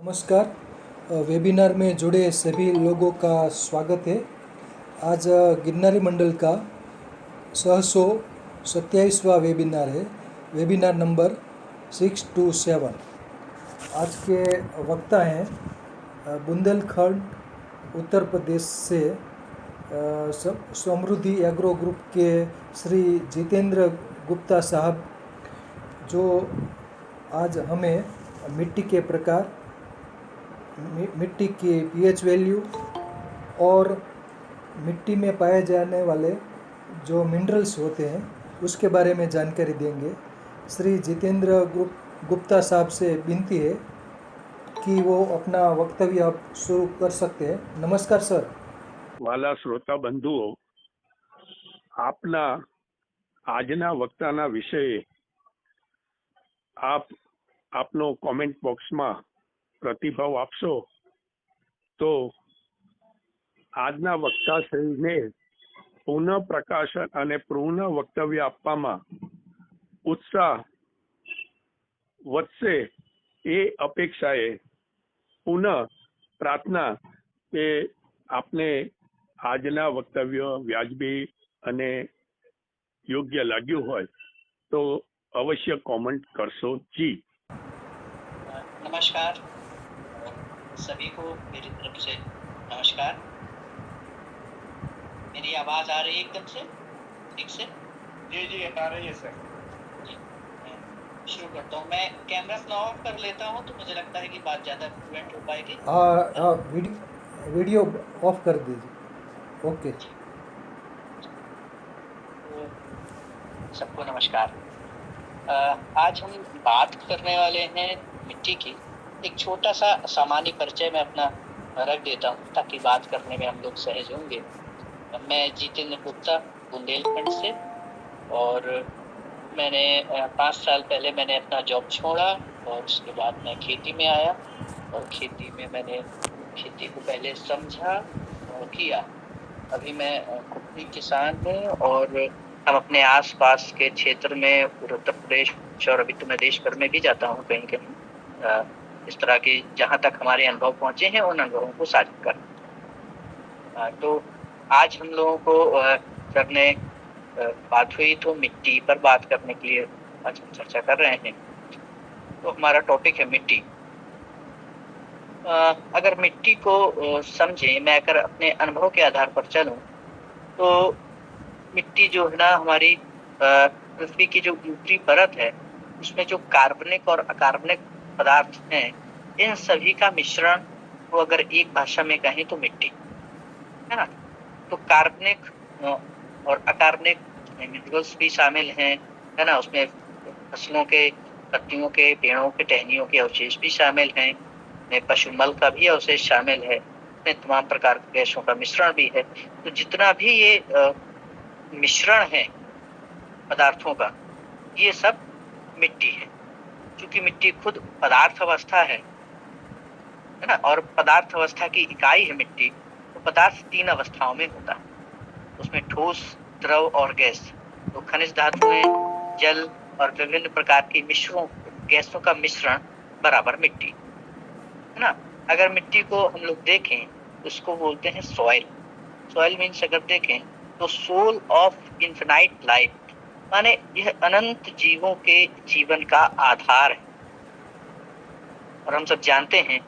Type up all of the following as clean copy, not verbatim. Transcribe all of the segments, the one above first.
नमस्कार। वेबिनार में जुड़े सभी लोगों का स्वागत है। आज गिरनारी मंडल का 627वां वेबिनार है, वेबिनार नंबर 627। आज के वक्ता हैं बुंदेलखंड उत्तर प्रदेश से समृद्धि एग्रो ग्रुप के श्री जितेंद्र गुप्ता साहब, जो आज हमें मिट्टी के प्रकार, मिट्टी की पीएच वैल्यू और मिट्टी में पाए जाने वाले जो मिनरल्स होते हैं उसके बारे में जानकारी देंगे। श्री जितेंद्र गुप्ता साहब से विनती है कि वो अपना वक्तव्य आप शुरू कर सकते हैं। नमस्कार सर। વાલા શ્રોતા બંધુઓ, આપના આજના વક્તાના વિષયે આપનો કોમેન્ટ બોક્સમાં પ્રતિભાવ આપશો તો આજના વક્તાશ્રીને પુનઃ પ્રકાશન અને પુનઃ વક્તવ્ય આપવામાં ઉત્સાહ વધશે એ અપેક્ષાએ પુનઃ પ્રાર્થના કે આપને આજના વક્તવ્ય વ્યાજબી અને યોગ્ય લાગ્યું હોય તો અવશ્ય કોમેન્ટ કરશો जी। नमस्कार सभी को मेरी तरफ से नमस्कार। मेरी आवाज आ रही है एकदम से ठीक से? जी आ रही है सर। जी, मैं शुरू करता हूँ। मैं कैमरा अपना ऑफ कर लेता हूँ तो मुझे लगता है कि बात ज़्यादा फ्लुएंट हो पाएगी। वीडियो ऑफ कर दीजिए। ओके। तो सबको नमस्कार। आज हम बात करने वाले हैं मिट्टी की। एक छोटा सा सामान्य परिचय मैं अपना रख देता हूँ ताकि बात करने में हम लोग सहज होंगे। मैं जितेंद्र गुप्ता बुंदेलखंड से, और मैंने 5 साल पहले मैंने अपना जॉब छोड़ा और उसके बाद मैं खेती में आया, और खेती में मैंने खेती को पहले समझा और किया। अभी मैं खुद भी किसान हूँ और हम अपने आसपास के क्षेत्र में उत्तर प्रदेश और अभी तो मैं देश भर में भी जाता हूँ कहीं कहीं, इस तरह के जहाँ तक हमारे अनुभव पहुँचे हैं उन अनुभवों को साझा कर। तो आज हम लोगों को जब ने बात हुई तो मिट्टी पर बात करने के लिए आज हम चर्चा कर रहे हैं। तो हमारा टॉपिक है मिट्टी। अगर मिट्टी को समझें, मैं अगर अपने अनुभव के आधार पर चलूं तो मिट्टी जो है ना, हमारी पृथ्वी की जो ऊपरी परत है उसमें जो कार्बनिक और अकार्बनिक पदार्थ हैं, इन सभी का मिश्रण को अगर एक भाषा में कहें तो मिट्टी है ना। तो कार्बनिक और अकार्बनिक मिनरल्स भी शामिल हैं, है ना। उसमें फसलों के पत्तियों के, पेड़ों के टहनियों के अवशेष भी शामिल हैं, पशु मल का भी अवशेष शामिल है, तमाम प्रकार की गैसों का मिश्रण भी है। तो जितना भी ये मिश्रण है पदार्थों का, ये सब मिट्टी है। क्योंकि मिट्टी खुद पदार्थ अवस्था है ना, और पदार्थ अवस्था की इकाई है मिट्टी। तो पदार्थ 3 अवस्थाओं में होता है, उसमें ठोस, द्रव और गैस। तो खनिज धातुएं, जल और विभिन्न प्रकार की गैसों का मिश्रण बराबर मिट्टी है ना। अगर मिट्टी को हम लोग देखें तो उसको बोलते हैं सॉइल। सॉइल मीन्स अगर देखें तो सोल ऑफ इन्फिनाइट लाइफ, माने यह अनंत जीवों के जीवन का आधार है। और हम सब जानते हैं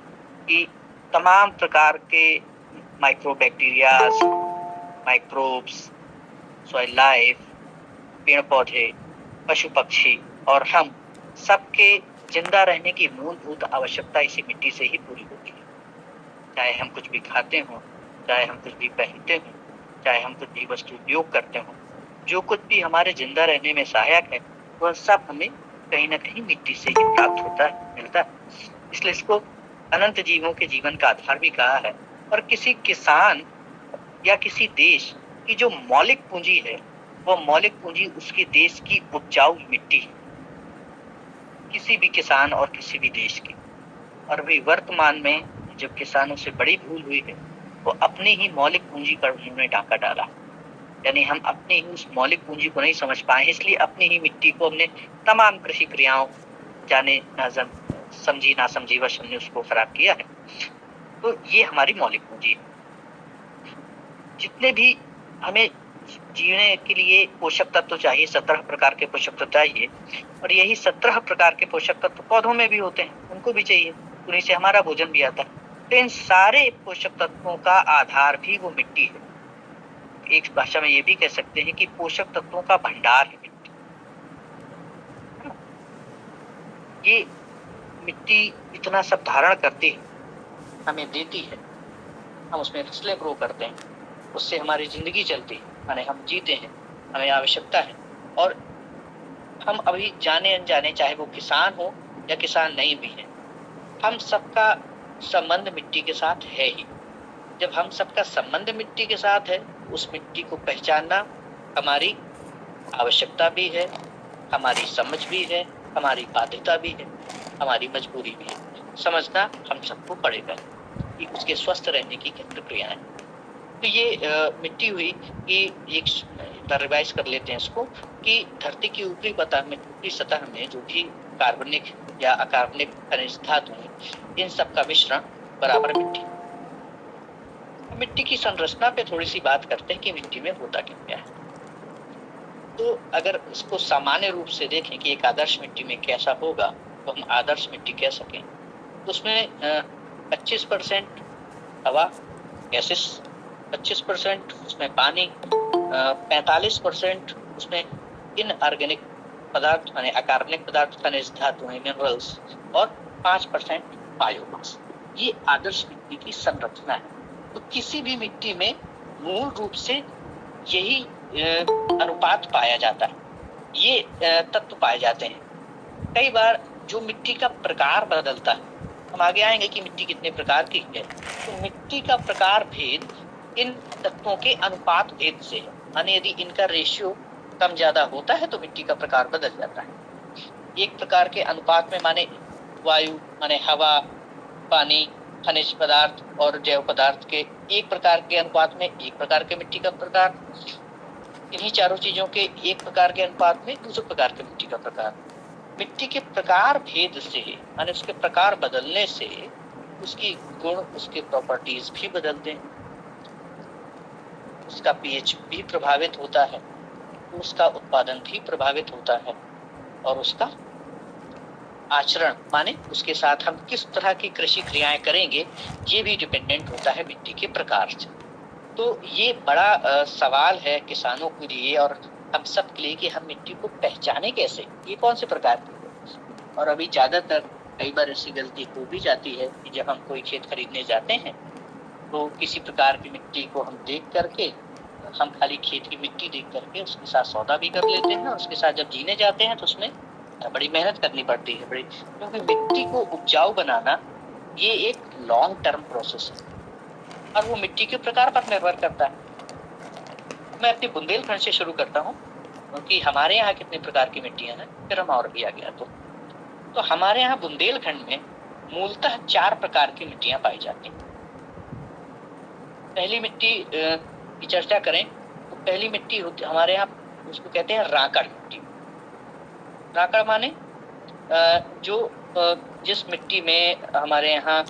कि तमाम प्रकार के माइक्रोबैक्टीरियाज, माइक्रोब्स, सॉइल लाइफ, पेड़ पौधे, पशु पक्षी और हम सबके जिंदा रहने की मूलभूत आवश्यकता इसी मिट्टी से ही पूरी होती है। चाहे हम कुछ भी खाते हों, चाहे हम कुछ भी पहनते हों, चाहे हम कुछ भी वस्तु उपयोग करते हों, जो कुछ भी हमारे जिंदा रहने में सहायक है वह सब हमें कहीं ना कहीं मिट्टी से ही प्राप्त होता है, मिलता है। इसलिए इसको अनंत जीवों के जीवन का आधार भी कहा है। और किसी किसान या किसी देश की जो मौलिक पूंजी है, वह मौलिक पूंजी उसके देश की उपजाऊ मिट्टी है, किसी भी किसान और किसी भी देश की। और अभी वर्तमान में जब किसानों से बड़ी भूल हुई है, वो अपनी ही मौलिक पूंजी पर उन्होंने डाका डाला। यानी हम अपनी ही उस मौलिक पूंजी को नहीं समझ पाए, इसलिए अपनी ही मिट्टी को हमने तमाम कृषि क्रियाओं, समझी ना समझी वश हमने उसको खराब किया है। तो ये हमारी मौलिक पूंजी है। जितने भी हमें जीने के लिए पोषक तत्व चाहिए, 17 प्रकार के पोषक तत्व चाहिए, और यही 17 प्रकार के पोषक तत्व पौधों में भी होते हैं, उनको भी चाहिए, उन्हीं से हमारा भोजन भी आता है। तो इन सारे पोषक तत्वों का आधार भी वो मिट्टी है। एक भाषा में ये भी कह सकते हैं कि पोषक तत्वों का भंडार है मिट्टी। ये मिट्टी इतना सब धारण करती है, हमें देती है, हम उसमें फसलें ग्रो करते हैं, उससे हमारी जिंदगी चलती है, माने हम जीते हैं, हमें आवश्यकता है। और हम अभी जाने अनजाने, चाहे वो किसान हो या किसान नहीं भी है, हम सबका संबंध मिट्टी के साथ है ही। जब हम सबका संबंध मिट्टी के साथ है, उस मिट्टी को पहचानना हमारी आवश्यकता भी है, हमारी समझ भी है, हमारी बाध्यता भी है, हमारी मजबूरी भी है। समझना हम सबको पड़ेगा कि उसके स्वस्थ रहने की क्या प्रक्रिया है। तो ये मिट्टी हुई कि एक रिवाइज कर लेते हैं इसको, कि धरती की ऊपरी सतह में जो भी कार्बनिक या अकार्बनिक खनिज धातु हैं, इन सब का मिश्रण बराबर मिट्टी। मिट्टी की संरचना पे थोड़ी सी बात करते हैं कि मिट्टी में होता क्या है। तो अगर इसको सामान्य रूप से देखें कि एक आदर्श मिट्टी में कैसा होगा, तो हम आदर्श मिट्टी कह सकें, तो उसमें 25% हवा गैसेस, 25% उसमें पानी, 45% उसमें इनऑर्गेनिक पदार्थ यानी अकार्बनिक पदार्थ, खनिज धातु, मिनरल्स, और 5% बायोमास। ये आदर्श मिट्टी की संरचना है। तो किसी भी मिट्टी में मूल रूप से यही अनुपात पाया जाता है, ये तत्व पाए जाते हैं। कई बार जो मिट्टी का प्रकार बदलता है, हम आगे आएंगे कि मिट्टी कितने प्रकार की है, तो मिट्टी का प्रकार भेद इन तत्वों के अनुपात भेद से है। माने यदि इनका रेशियो कम ज्यादा होता है तो मिट्टी का प्रकार बदल जाता है। एक प्रकार के अनुपात में, माने वायु, माने हवा, पानी, खनिज पदार्थ और जैव पदार्थ के एक प्रकार के अनुपात में एक प्रकार के मिट्टी का प्रकार, इन्हीं चारों चीजों के एक प्रकार के अनुपात में दूसरे प्रकार के मिट्टी का प्रकार। मिट्टी के प्रकार भेद से, माने उसके प्रकार बदलने से उसकी गुण, उसके प्रॉपर्टीज भी बदलते हैं, उसका पीएच भी प्रभावित होता है, उसका उत्पादन भी प्रभावित होता है, और उसका आचरण, माने उसके साथ हम किस तरह की कृषि क्रियाएं करेंगे, ये भी डिपेंडेंट होता है मिट्टी के प्रकार से। तो ये बड़ा सवाल है किसानों के लिए और हम सब के लिए कि हम मिट्टी को पहचाने कैसे, ये कौन से प्रकार की है। और अभी ज्यादातर कई बार ऐसी गलती हो भी जाती है कि जब हम कोई खेत खरीदने जाते हैं तो किसी प्रकार की मिट्टी को हम देख करके, हम खाली खेत की मिट्टी देख करके उसके साथ सौदा भी कर लेते हैं, और उसके साथ जब जीने जाते हैं तो उसमें बड़ी मेहनत करनी पड़ती है, क्योंकि मिट्टी को उपजाऊ बनाना ये एक लॉन्ग टर्म प्रोसेस है और वो मिट्टी के प्रकार पर निर्भर करता है। मैं अपनी बुंदेलखंड से शुरू करता हूँ, क्योंकि हमारे यहाँ कितने प्रकार की मिट्टियां हैं, फिर हम और भी आ गया तो हमारे यहाँ बुंदेलखंड में मूलतः 4 प्रकार की मिट्टियां पाई जाती हैं। पहली मिट्टी की चर्चा करें तो पहली मिट्टी होती हमारे यहाँ, उसको कहते हैं राकड़ मिट्टी। राकड़ माने जिस मिट्टी में हमारे यहाँ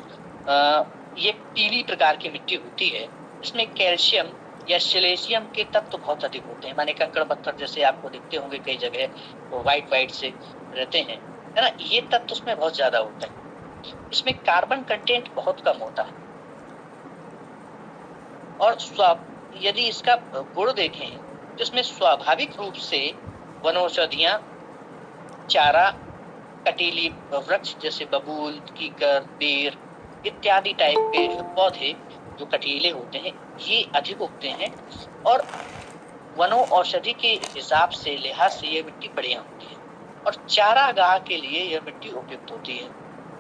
ये पीली प्रकार की मिट्टी होती है, इसमें कैल्शियम या सिलेशियम के तत्व बहुत अधिक होते हैं। माने कंकड़ पत्थर जैसे आपको दिखते होंगे कई जगह, वो वाइट से रहते हैं, है ना, ये तत्व उसमें बहुत ज्यादा होता है। इसमें कार्बन कंटेंट बहुत कम होता है, और यदि इसका गुण देखें तो इसमें स्वाभाविक रूप से वनौषधियां, चारा, कटीली वृक्ष जैसे बबूल, कीकर, बेर इत्यादि टाइप के पौधे जो कटीले होते हैं, ये अधिक उगते हैं, और वनों औषधि के हिसाब से, लिहाज से ये मिट्टी बढ़िया होती है, और चारागाह के लिए यह मिट्टी उपयुक्त होती है,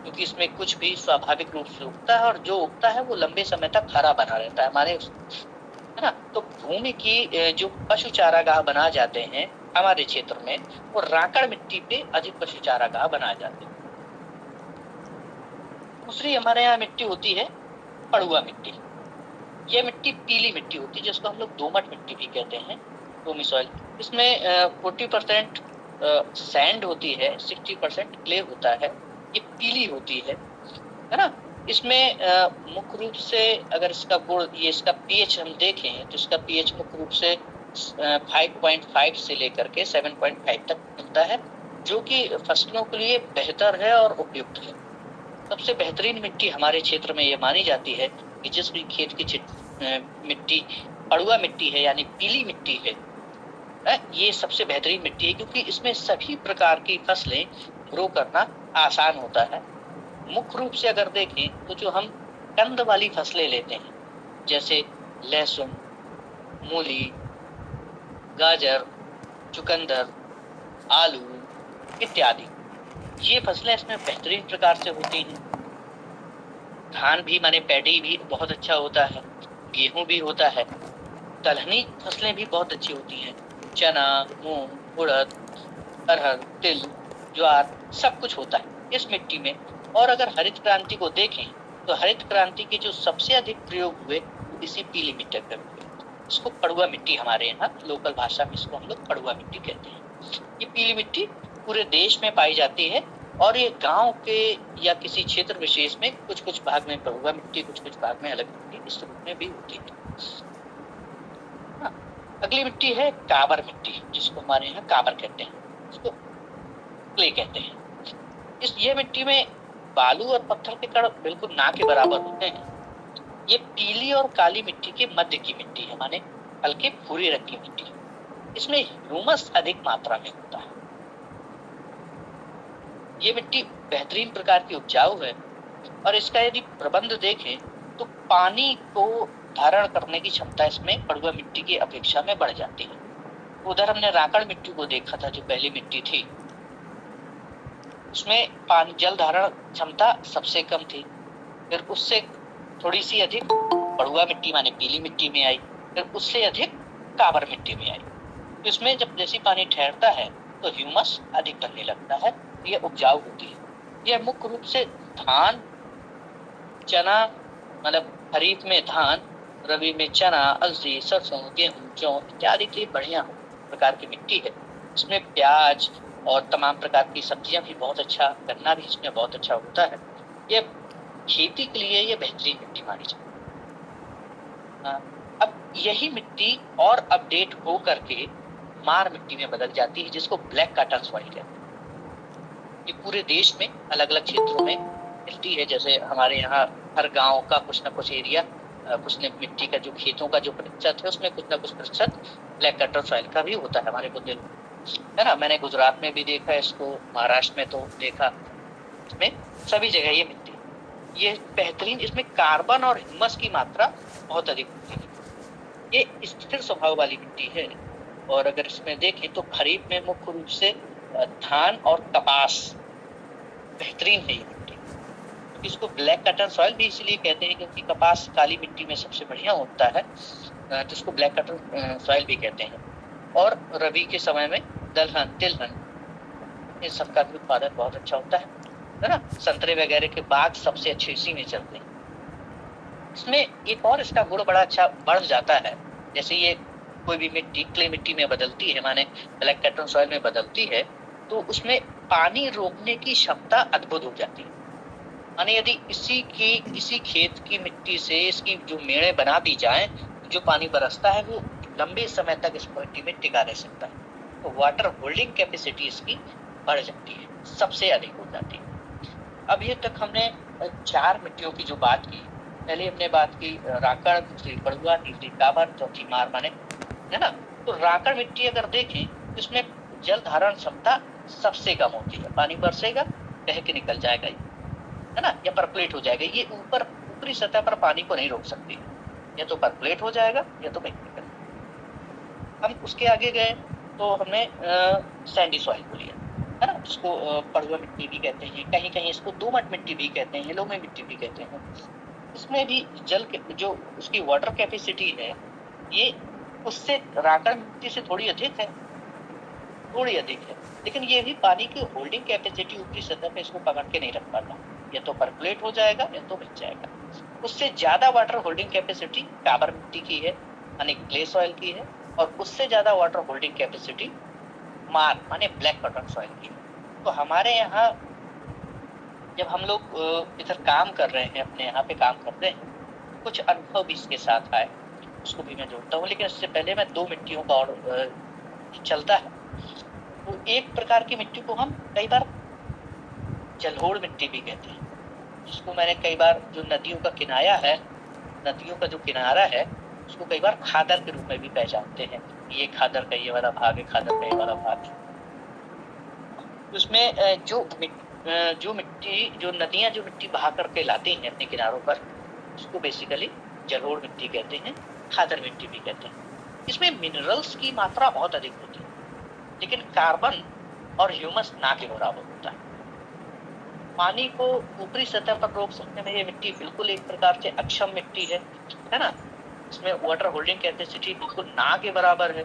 क्योंकि इसमें कुछ भी स्वाभाविक रूप से उगता है, और जो उगता है वो लंबे समय तक हरा बना रहता है, माने है ना। तो भूमि की जो पशु चारागाह बना जाते हैं हमारे क्षेत्र में, वो राकड़ मिट्टी पे अधिक पशु चारागाह बनाए जाते हैं। दूसरी हमारे यहाँ मिट्टी होती है पड़ुआ मिट्टी। यह मिट्टी पीली मिट्टी होती है, जिसको हम लोग दोमट मिट्टी भी कहते हैं, लोमी सॉइल। इसमें 40% सैंड होती है, 60% क्ले होता है, ये पीली होती है ना। इसमें मुख्य रूप से अगर इसका गुण, ये इसका पीएच हम देखें तो इसका पीएच मुख्य रूप से 5.5 से लेकर के 7.5 तक मिलता है, जो कि फसलों के लिए बेहतर है और उपयुक्त है। सबसे बेहतरीन मिट्टी हमारे क्षेत्र में ये मानी जाती है कि जिस भी खेत की मिट्टी पड़ुआ मिट्टी है यानी पीली मिट्टी है, ये सबसे बेहतरीन मिट्टी है, क्योंकि इसमें सभी प्रकार की फसलें ग्रो करना आसान होता है। मुख्य रूप से अगर देखें तो जो हम कंद वाली फसलें लेते हैं, जैसे लहसुन, मूली, गाजर, चुकंदर, आलू इत्यादि, ये फसलें इसमें बेहतरीन प्रकार से होती हैं। धान भी माने पैडी भी बहुत अच्छा होता है, गेहूं भी होता है, दलहनी फसलें भी बहुत अच्छी होती हैं, चना, मूंग, उड़द, अरहर, तिल, ज्वार सब कुछ होता है इस मिट्टी में। और अगर हरित क्रांति को देखें तो हरित क्रांति के जो सबसे अधिक प्रयोग हुए इसी पीली मिट्टी पर हुए। इसको पड़ुआ मिट्टी, हमारे यहाँ लोकल भाषा में इसको हम लोग पड़ुआ मिट्टी कहते हैं। ये पीली मिट्टी पूरे देश में पाई जाती है और ये गांव के या किसी क्षेत्र विशेष में कुछ भाग में पड़ुआ मिट्टी, कुछ भाग में अलग मिट्टी इस रूप में भी होती है। अगली मिट्टी है काबर मिट्टी, जिसको हमारे यहाँ काबर कहते हैं, इसको क्ले कहते हैं। ये मिट्टी में बालू और पत्थर के कण बिल्कुल ना के बराबर होते हैं। ये पीली और काली मिट्टी के मध्य की मिट्टी है, माने हल्के भूरे रंग की मिट्टी। इसमें ह्यूमस अधिक मात्रा में होता है। ये मिट्टी बेहतरीन प्रकार की उपजाऊ है और इसका यदि प्रबंध देखें तो पानी को धारण करने की क्षमता इसमें पड़ुआ मिट्टी की अपेक्षा में बढ़ जाती है। उधर हमने राकड़ मिट्टी को देखा था, जो पहली मिट्टी थी, उसमें पानी जल धारण क्षमता सबसे कम थी। फिर उससे थोड़ी सी अधिक पड़ुआ मिट्टी माने पीली मिट्टी में आई, फिर उससे अधिक काबर मिट्टी में आई। इसमें जब जैसी पानी ठहरता है तो ह्यूमस अधिक बनने लगता है, ये उपजाऊ होती है। यह मुख्य रूप से धान, चना मतलब खरीफ में धान, रबी में चना, अलसी, सरसों, गेहूं, जौ इत्यादि के लिए बढ़िया प्रकार की मिट्टी है। इसमें प्याज और तमाम प्रकार की सब्जियां भी बहुत अच्छा, गन्ना भी इसमें बहुत अच्छा होता है। ये खेती के लिए ये बेहतरीन मिट्टी मानी जाती है। अब यही मिट्टी और अपडेट हो करके मार मिट्टी में बदल जाती है, जिसको ब्लैक कॉटन सॉइल कहते हैं। ये पूरे देश में अलग अलग क्षेत्रों में मिलती है। जैसे हमारे यहाँ हर गांव का कुछ न कुछ एरिया, कुछ न मिट्टी का जो खेतों का जो प्रतिशत है उसमें कुछ न कुछ प्रतिशत ब्लैक कॉटन सॉइल का भी होता है हमारे बुंदेलखंड, है ना। मैंने गुजरात में भी देखा इसको, महाराष्ट्र में तो देखा, इसमें सभी जगह ये मिट्टी, ये बेहतरीन, इसमें कार्बन और ह्यूमस की मात्रा बहुत अधिक होती है। ये स्थिर स्वभाव वाली मिट्टी है। और अगर इसमें देखें तो खरीफ में मुख्य रूप से धान और कपास बेहतरीन है ये मिट्टी। इसको ब्लैक कॉटन सॉइल भी इसलिए कहते हैं क्योंकि कपास काली मिट्टी में सबसे बढ़िया होता है, जिसको ब्लैक कॉटन सॉइल भी कहते हैं। और रबी के समय में दलहन, तिलहन, इन सबका भी उत्पादन बहुत अच्छा होता है ना। संतरे वगैरह के बाग सबसे अच्छे इसी में चलते हैं। इसमें एक और इसका गुण बड़ा अच्छा बढ़ जाता है। जैसे ये कोई भी मिट्टी क्ले मिट्टी में बदलती है, माने ब्लैक कॉटन सॉइल में बदलती है, तो उसमें पानी रोकने की क्षमता अद्भुत हो जाती है। माने यदि इसी खेत की मिट्टी से इसकी जो मेड़े बना दी जाए, जो पानी बरसता है वो लंबे समय तक इस मिट्टी में टिका रह सकता है। तो वाटर होल्डिंग कैपेसिटी इसकी बढ़ जाती है, सबसे अधिक हो जाती है। अब ये तक हमने 4 मिट्टियों की जो बात की, पहले हमने बात की राकड़, दूसरी पड़ुआ, तीसरी काबर, चौथी मार माने, है ना। तो राकड़ मिट्टी अगर देखें तो इसमें जल धारण क्षमता सबसे कम होती है। पानी बरसेगा, बह के निकल जाएगा, है ना, या परकुलेट हो जाएगा। ये ऊपरी सतह पर पानी को नहीं रोक सकती, या तो परकुलेट हो जाएगा या तो बह के निकल। हम उसके आगे गए तो हमने सैंडी सॉइल को लिया, है ना, जिसको पड़ुआ मिट्टी भी कहते हैं, कहीं कहीं इसको दोमट मिट्टी भी कहते हैं, लोमे मिट्टी भी कहते हैं। इसमें भी जल के जो उसकी वाटर कैपेसिटी है, ये उससे राकड़ मिट्टी से थोड़ी अधिक है, लेकिन ये भी पानी की होल्डिंग कैपेसिटी ऊपरी सतह पे इसको पकड़ के नहीं रख पाता, या तो परकुलेट हो जाएगा या तो बच जाएगा। उससे ज्यादा वाटर होल्डिंग कैपेसिटी काबर मिट्टी की है, यानी क्ले सॉइल की है, और उससे ज्यादा वाटर होल्डिंग कैपेसिटी मार माने ब्लैक कॉटन सॉइल की है। तो हमारे यहाँ जब हम लोग इधर काम कर रहे हैं, अपने यहाँ पे काम करते हैं, कुछ अनुभव भी इसके साथ आए, उसको भी मैं जोड़ता हूँ। लेकिन इससे पहले मैं 2 मिट्टियों का और चलता है। तो एक प्रकार की मिट्टी को हम कई बार जलोढ़ मिट्टी भी कहते हैं, जिसको मैंने कई बार, जो नदियों का किनारा है, नदियों का जो किनारा है, उसको कई बार खादर के रूप में भी पहचानते हैं। ये खादर का ये वाला भाग है, खादर का ये वाला भाग है। उसमें जो मिट्टी, जो नदियां जो मिट्टी बहा करके लाती हैं अपने किनारों पर, उसको बेसिकली जलोढ़ मिट्टी कहते हैं, खादर मिट्टी भी कहते हैं। इसमें मिनरल्स की मात्रा बहुत अधिक होती है, लेकिन कार्बन और ह्यूमस ना के बराबर होता है। पानी को ऊपरी सतह पर रोक सकने में ये मिट्टी बिल्कुल एक प्रकार से अक्षम मिट्टी है ना। इसमें वाटर होल्डिंग कैपेसिटी बिल्कुल ना के बराबर है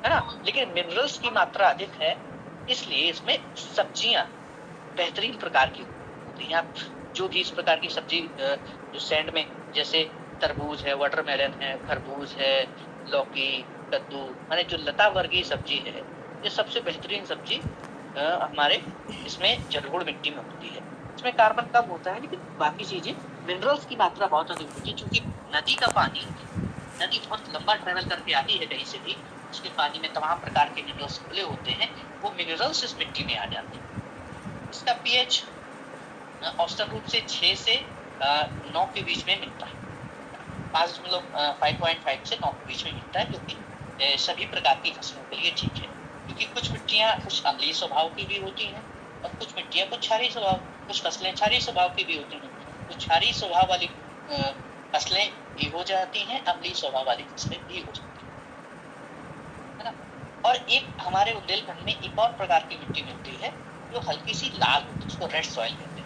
ना। लेकिन मिनरल्स की मात्रा अधिक है, इसलिए इसमें सब्जियां बेहतरीन प्रकार की होती हैं। आप जो भी इस प्रकार की सब्जी जो सैंड में, जैसे तरबूज है, वाटरमेलन है, खरबूज है, लौकी, कद्दू, माने जो लता वर्गीय सब्जी है, ये सबसे बेहतरीन सब्जी हमारे इसमें जलोढ़ मिट्टी में होती है। इसमें कार्बन कम होता है, लेकिन बाकी चीजें, मिनरल्स की मात्रा बहुत अधिक होती है। चूंकि नदी का पानी, नदी बहुत लंबा ट्रेवल करके आती है कहीं से भी, उसके पानी में तमाम प्रकार के मिनरल्स खुले होते हैं, वो मिनरल्स इस मिट्टी में आ जाते हैं। इसका पीएच औसत रूप से 6 से 9 के बीच में मिलता है। 5.5 से 9 के बीच में मिलता है, जो कि सभी प्रकार की फसलों के लिए ठीक है। क्योंकि कुछ मिट्टियां कुछ अम्लीय स्वभाव की भी होती हैं, और कुछ मिट्टियां कुछ क्षारीय स्वभाव, कुछ फसलें क्षारीय स्वभाव की भी होती हैं। कुछ क्षारीय स्वभाव वाली फसलें भी हो जाती हैं, अम्लीय स्वभाव वाली फसलें भी हो जाती है ना। और एक हमारे बुंदेलखंड में एक और प्रकार की मिट्टी मिलती है, जो हल्की सी लाल होती है, उसको रेड सॉइल कहते हैं।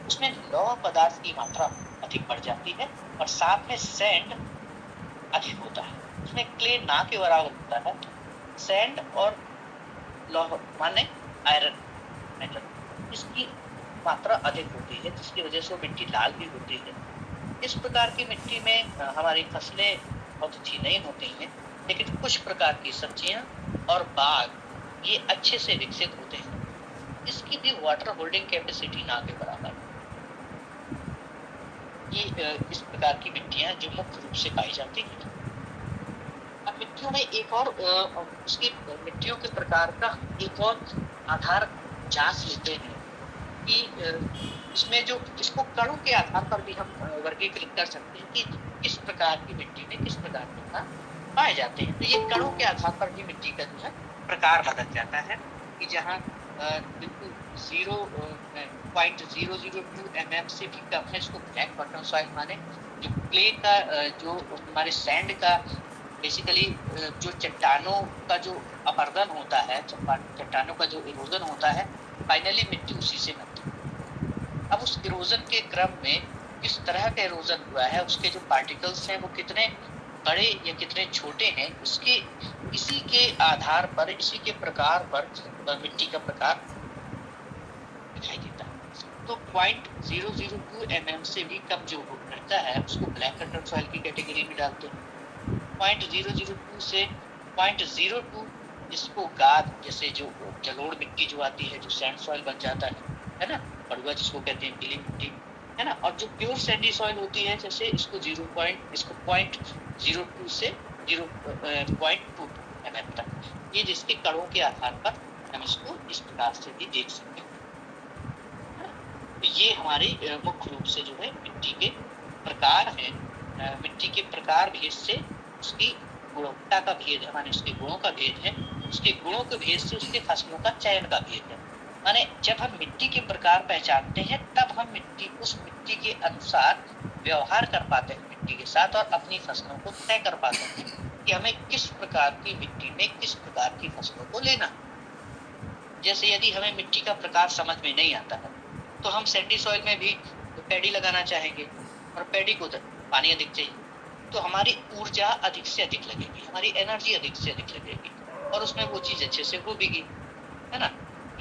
उसमें लौह पदार्थ की मात्रा अधिक बढ़ जाती है, और साथ में सैंड अधिक होता है। उसमें क्ले ना के बराबर होता है। सैंड और लौह माने आयरन मेटल, इसकी मात्रा अधिक होती है, जिसकी वजह से वो मिट्टी लाल भी होती है। इस प्रकार की मिट्टी में हमारी फसलें बहुत अच्छी नहीं होती हैं, लेकिन कुछ प्रकार की सब्जियां और बाग ये अच्छे से विकसित होते हैं। इसकी भी वाटर होल्डिंग कैपेसिटी ना के बराबर है। ये इस प्रकार की मिट्टियां जो मुख्य रूप से पाई जाती हैं। अब मिट्टियों में एक और उसकी मिट्टियों के प्रकार का एक और आधार जांच लेते हैं कि इसमें जो, इसको कणों के आधार पर भी हम वर्गीकृत कर सकते हैं कि किस प्रकार की मिट्टी में किस प्रकार के कण पाए जाते हैं। तो ये कणों के आधार पर भी मिट्टी का जो है प्रकार बदल जाता है, कि जहाँ बिल्कुल 0.002 mm से भी कम है, इसको ब्लैक बॉटम सॉइल माने। जो क्ले का, जो हमारे सैंड का बेसिकली जो चट्टानों का जो अपरदन होता है, चट्टानों का जो इरोजन होता है, फाइनली मिट्टी उसी से बनती है। अब उस इरोजन के क्रम में किस तरह का इरोजन हुआ है, उसके जो पार्टिकल्स हैं वो कितने बड़े या कितने छोटे हैं, इसी के आधार पर, इसी के प्रकार पर मिट्टी का प्रकार दिखाई देता है। तो 0.002 mm से भी कम जो रहता है, उसको ब्लैक कटर सॉइल की कैटेगरी में डालते हैं। 0.002 से 0.02 इसको गाद, जैसे जो जलोढ़ मिट्टी जो आती है, जो सैंड सॉइल बन जाता है ना, पड़ुआ जिसको कहते हैं, पीली मिट्टी है ना। और जो प्योर सैंडी सॉइल होती है, जैसे इसको 0.02 से 0.2 mm तक, ये जिसके कणों के आधार पर हम इसको इस प्रकार से भी देख सकते हैं। ये हमारे मुख्य रूप से जो है मिट्टी के प्रकार हैं। मिट्टी के प्रकार भेद से उसकी गुणवत्ता का भेद है, माने उसके गुणों का भेद है। उसके गुणों के भेद से उसके फसलों का चयन का भेद है। माने जब हम मिट्टी के प्रकार पहचानते हैं, तब हम उस मिट्टी के अनुसार व्यवहार कर पाते हैं मिट्टी के साथ, और अपनी फसलों को तय कर पाते हैं कि हमें किस प्रकार की मिट्टी में किस प्रकार की फसलों को लेना। जैसे यदि हमें मिट्टी का प्रकार समझ में नहीं आता है, तो हम सैंडी सॉइल में भी पैडी लगाना चाहेंगे, और पैडी को पानी अधिक चाहिए, तो हमारी ऊर्जा अधिक से अधिक लगेगी, हमारी एनर्जी अधिक से अधिक लगेगी, और उसमें वो चीज अच्छे से होगी, है ना।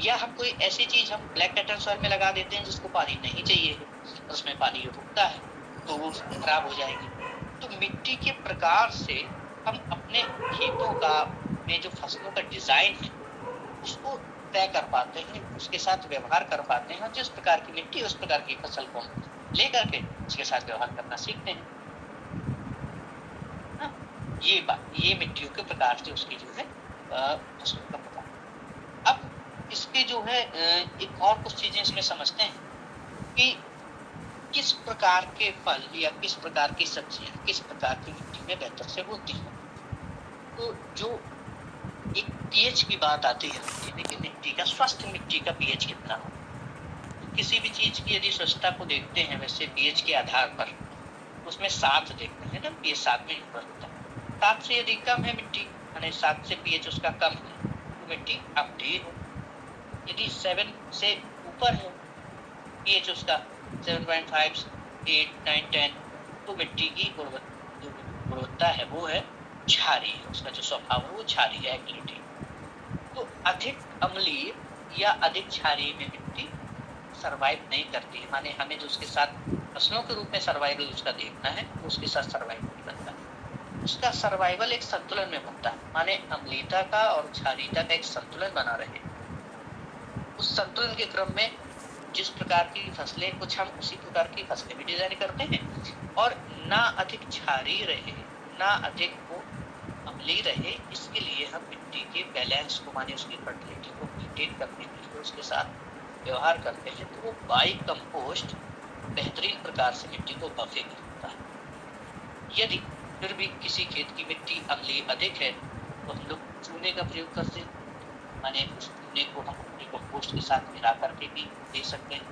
या हम कोई ऐसी चीज हम ब्लैक पैटर्न सॉइल में लगा देते हैं जिसको पानी नहीं चाहिए है, और उसमें पानी रुकता है, तो वो खराब हो जाएगी। तो मिट्टी के प्रकार से हम अपने खेतों का में जो फसलों का डिजाइन है, उसको तय कर पाते हैं, उसके साथ व्यवहार कर पाते हैं, और जिस प्रकार की मिट्टी उस प्रकार की फसल को लेकर के उसके साथ व्यवहार करना सीखते हैं। हाँ, ये मिट्टियों के प्रकार से उसकी जो है फसलों का प्रकार। अब इसके जो है एक और कुछ चीजें इसमें समझते हैं कि किस प्रकार के फल या किस प्रकार की सब्जियां किस प्रकार की मिट्टी में बेहतर से होती है। तो जो एक पीएच की बात आती है मिट्टी में कि मिट्टी का स्वस्थ मिट्टी का पीएच कितना हो। तो किसी भी चीज की यदि स्वच्छता को देखते हैं वैसे पीएच के आधार पर उसमें 7 देखते हैं ना, पीएच 7 में ऊपर होता है। 7 से यदि कम है मिट्टी, यानी 7 से पीएच उसका कम है तो मिट्टी अम्लीय हो। यदि 7 से ऊपर है पीएच उसका 7.5, 8, 9, 10 तो मिट्टी की गुणवत्ता है वो है क्षारीय है, उसका जो स्वभाव है वो क्षारीय है, एसिडिटी। तो अधिक अम्लीय या अधिक क्षारीय में मिट्टी सरवाइव नहीं करती है, माने हमें जो उसके साथ फसलों के रूप में सर्वाइवल उसका देखना है तो उसके साथ सर्वाइवल नहीं बनता। उसका सर्वाइवल एक संतुलन में बनता है, माने अम्लीयता का और क्षारीयता का एक संतुलन बना रहे। उस संतुलन के क्रम में जिस प्रकार की फसलें, कुछ हम उसी प्रकार की फसलें भी डिजाइन करते हैं, और ना अधिक क्षारीय रहे ना अधिक वो अम्लीय रहे, इसके लिए हम मिट्टी के बैलेंस को, माने उसकी फर्टिलिटी को मेंटेन करने के लिए उसके साथ व्यवहार करते हैं। तो वो बाई कंपोस्ट बेहतरीन प्रकार से मिट्टी को बफे करता है। यदि फिर भी किसी खेत की मिट्टी अम्लीय अधिक है तो हम लोग चूने का प्रयोग करते हैं, माने उस चूने को हम अपने कंपोस्ट के साथ मिला करके भी दे सकते हैं,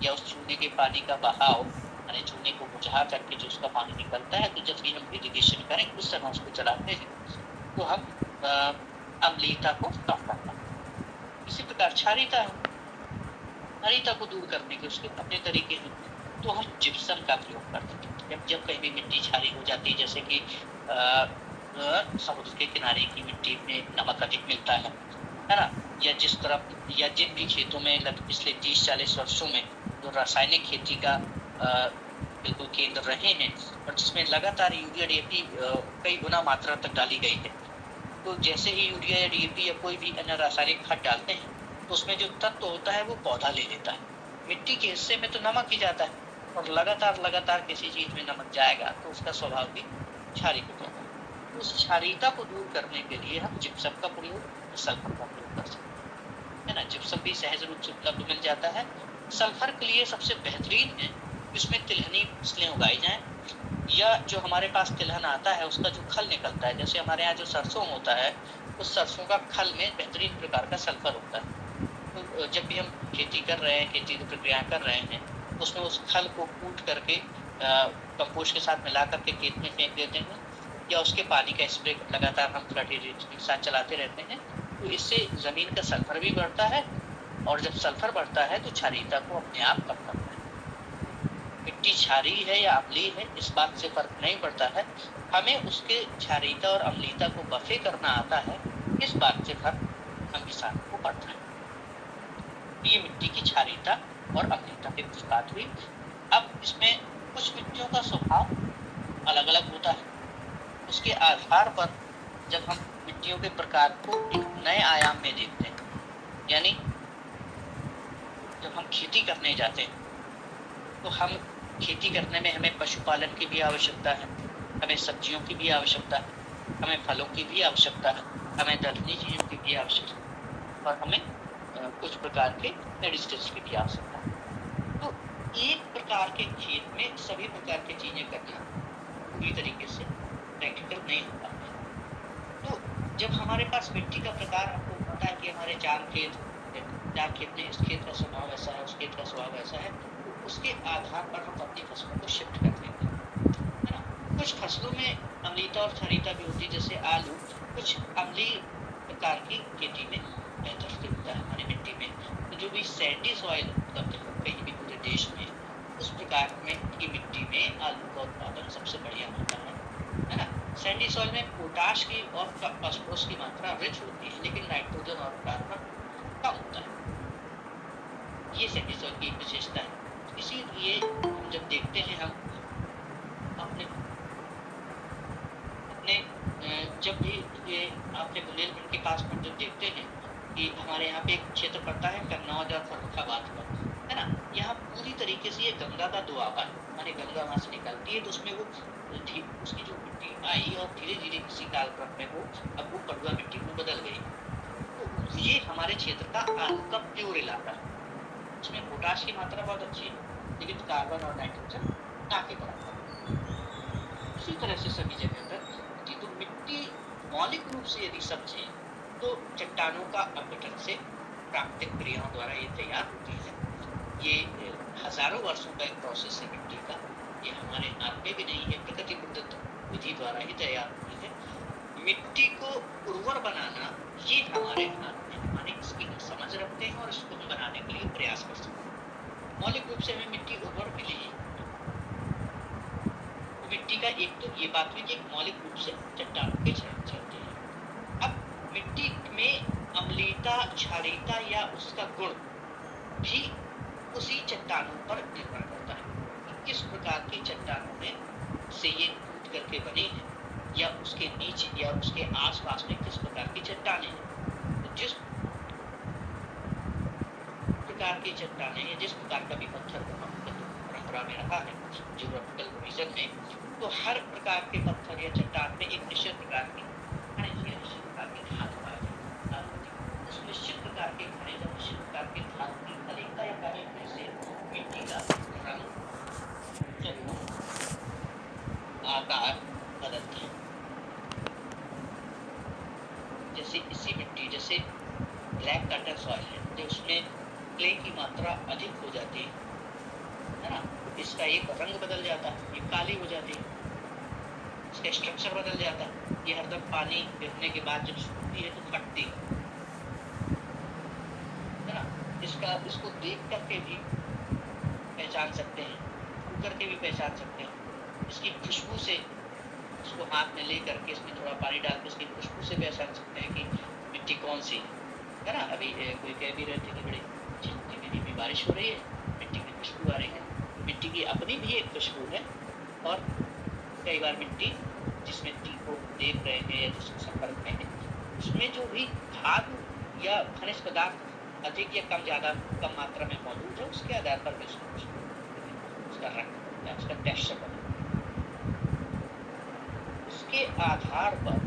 या उस चूने के पानी का बहाव, माने चूने को बुझा करके जो उसका पानी निकलता है तो जब भी हम इरिगेशन करें उस समय उसको चलाते हैं तो हम अम्लीयता को कम करते हैं। इसी प्रकार क्षारीयता है, क्षारीयता को दूर करने के उसके अपने तरीके हैं, तो हम जिप्सम का प्रयोग करते हैं। जब कहीं भी मिट्टी क्षारीय हो जाती है, जैसे कि समुद्र के किनारे की मिट्टी में नमक अधिक मिलता है ना, या जिस तरफ या जिन भी खेतों में पिछले 30-40 वर्षों में जो रासायनिक खेती का बिल्कुल केंद्र रहे हैं और जिसमें लगातार यूरिया डीएपी कई गुना मात्रा तक डाली गई है, तो जैसे ही यूरिया या डीएपी या कोई भी अन्य रासायनिक खाद डालते हैं तो उसमें जो तत्व होता है वो पौधा ले लेता है। मिट्टी के हिस्से में तो नमक ही जाता है, और लगातार किसी चीज में नमक जाएगा तो उसका स्वभाव भी क्षारीय हो जाता है। उस क्षारीयता को दूर करने के लिए हम जिप्सम का प्रयोग, सल्फर का प्रयोग कर सकते हैं ना। जिप्सम भी सहज रूप से उपलब्ध मिल जाता है। सल्फर के लिए सबसे बेहतरीन है इसमें तिलहनी फसलें उगाई जाएं, या जो हमारे पास तिलहन आता है उसका जो खल निकलता है, जैसे हमारे यहाँ जो सरसों होता है उस सरसों का खल में बेहतरीन प्रकार का सल्फर होता है। तो जब भी हम खेती कर रहे हैं, खेती की प्रक्रिया कर रहे हैं, उसमें उस खल को कूट करके कंपोस्ट के साथ मिला करके खेत में फेंक देते हैं, या उसके पानी का स्प्रे लगातार हम फर्टिलाइजर के साथ चलाते रहते हैं, तो इससे जमीन का सल्फर भी बढ़ता है, और जब सल्फर बढ़ता है तो क्षारीयता को अपने आप कम करता है। मिट्टी क्षारीय है या अम्लीय है इस बात से फर्क नहीं पड़ता है, हमें उसके क्षारीयता और अम्लीयता को बफे करना आता है, इस बात से फर्क हम किसान को पड़ता है। ये मिट्टी की क्षारीयता और अम्लीयता की कुछ बात हुई। अब इसमें कुछ मिट्टियों का स्वभाव अलग अलग होता है, उसके आधार पर जब हम मिट्टियों के प्रकार को एक नए आयाम में देखते हैं, यानी जब हम खेती करने जाते हैं तो हम खेती करने में हमें पशुपालन की भी आवश्यकता है, हमें सब्जियों की भी आवश्यकता है, हमें फलों की भी आवश्यकता है, हमें दलहनी चीजों की भी आवश्यकता है, और हमें कुछ प्रकार के मेडिसिन की भी आवश्यकता है। तो एक प्रकार के खेत में सभी प्रकार की चीजें करना पूरी तरीके से प्रैक्टिकल नहीं होता है। तो जब हमारे पास मिट्टी का प्रकार आपको पता है कि हमारे 4 खेत में इस खेत का स्वभाव ऐसा है, उस खेत का स्वभाव ऐसा है, तो उसके आधार पर हम अपनी फसलों को शिफ्ट कर देते हैं, है ना। कुछ फसलों में अम्लीयता और क्षारीयता भी होती है, जैसे आलू कुछ अम्लीय प्रकार की खेती में बेहतर से होता है हमारी मिट्टी में। तो जो भी सैंडी सॉइल उपलब्ध है कहीं भी पूरे देश में, उस प्रकार में की मिट्टी में आलू का उत्पादन सबसे बढ़िया होता है ना। सैंडी सॉइल में पोटाश की और फास्फोरस की मात्रा रिच होती है, लेकिन नाइट्रोजन और कार्बन कम होता है। ये सैंडी सॉइल की विशेषता है। इसीलिए हम जब देखते हैं, हम अपने जब भी ये आपके बुंदेलखंड के पास में जब देखते हैं कि हमारे यहाँ पे एक क्षेत्र ज़्यादा दुआबा है, माने गंगा वहाँ से निकलती है तो उसमें वो उसकी जो मिट्टी आई और धीरे-धीरे किसी कालक्रम में अब वो पडुआ मिट्टी में बदल गई। तो ये हमारे क्षेत्र का आलू का प्योर इलाका है। उसमें पोटाश की मात्रा बहुत अच्छी है, लेकिन कार्बन और नाइट्रोजन ना के बराबर है। उसी तरह से सभी जगह पर तो मिट्टी मौलिक रूप से यदि समझे तो चट्टानों का अपघटन से प्राकृतिक क्रियाओं द्वारा ये तैयार होती है। ये हजारों वर्षों का एक प्रोसेस है मिट्टी का। ये हमारे हाथ में भी नहीं है, प्रकृति प्रदत्त विधि द्वारा ही तैयार होती है। मिट्टी को उर्वर बनाना ये हमारे हाथ में, हमारे इसकी समझ रखते हैं और इसको बनाने के लिए प्रयास कर सकते हैं। मौलिक रूप से हमें मिट्टी उर्वर मिली है। मिट्टी का एक तो ये बात हुई कि एक मौलिक रूप से चट्टानों के चरण चलते हैं। अब मिट्टी में अम्लीयता, क्षारीयता या उसका गुण भी उसी चट्टानों पर निर्भर करता है कि किस प्रकार की चट्टानों में से ये टूट करके बने हैं या उसके नीचे या उसके आसपास में किस प्रकार की चट्टानें हैं। तो जिस प्रकार की चट्टानें या जिस प्रकार का भी पत्थर परंपरा में रहा है ज्योग्राफिकल प्रोविजन में, तो हर प्रकार के पत्थर या चट्टान में एक निश्चित प्रकार की खनिज या निश्चित प्रकार की धातु पाई जाती है। उस निश्चित प्रकार के खनिज और निश्चित प्रकार के धातु की अनेकता या कमी से मिट्टी का रंग, आकार बदलता है। जैसे इसी मिट्टी, जैसे ब्लैक कटर सॉइल है तो उसमें क्ले की मात्रा अधिक हो जाती है ना, इसका एक रंग बदल जाता है, ये काली हो जाती है, इसका स्ट्रक्चर बदल जाता है, ये हरदम पानी गिरने के बाद जब सूखती है तो फटती है ना। इसको देख करके भी पहचान सकते हैं, छू करके भी पहचान सकते हैं, इसकी खुशबू से, इसको हाथ में ले करके इसमें थोड़ा पानी डाल के इसकी खुशबू से पहचान सकते हैं कि मिट्टी कौन सी है ना। अभी कोई कह भी रहे थे कि बड़ी धीमी बारिश हो रही है, मिट्टी की खुशबू आ रही है। मिट्टी की अपनी भी एक खुशबू है और कई बार मिट्टी जिस मिट्टी को देख रहे हैं या जिसके संपर्क में है उसमें जो भी धातु या खनिज पदार्थ अधिक या कम ज़्यादा कम मात्रा में मौजूद है उसके आधार पर भी उसका रंग या उसका टेक्सचर बदलता है। उसके आधार पर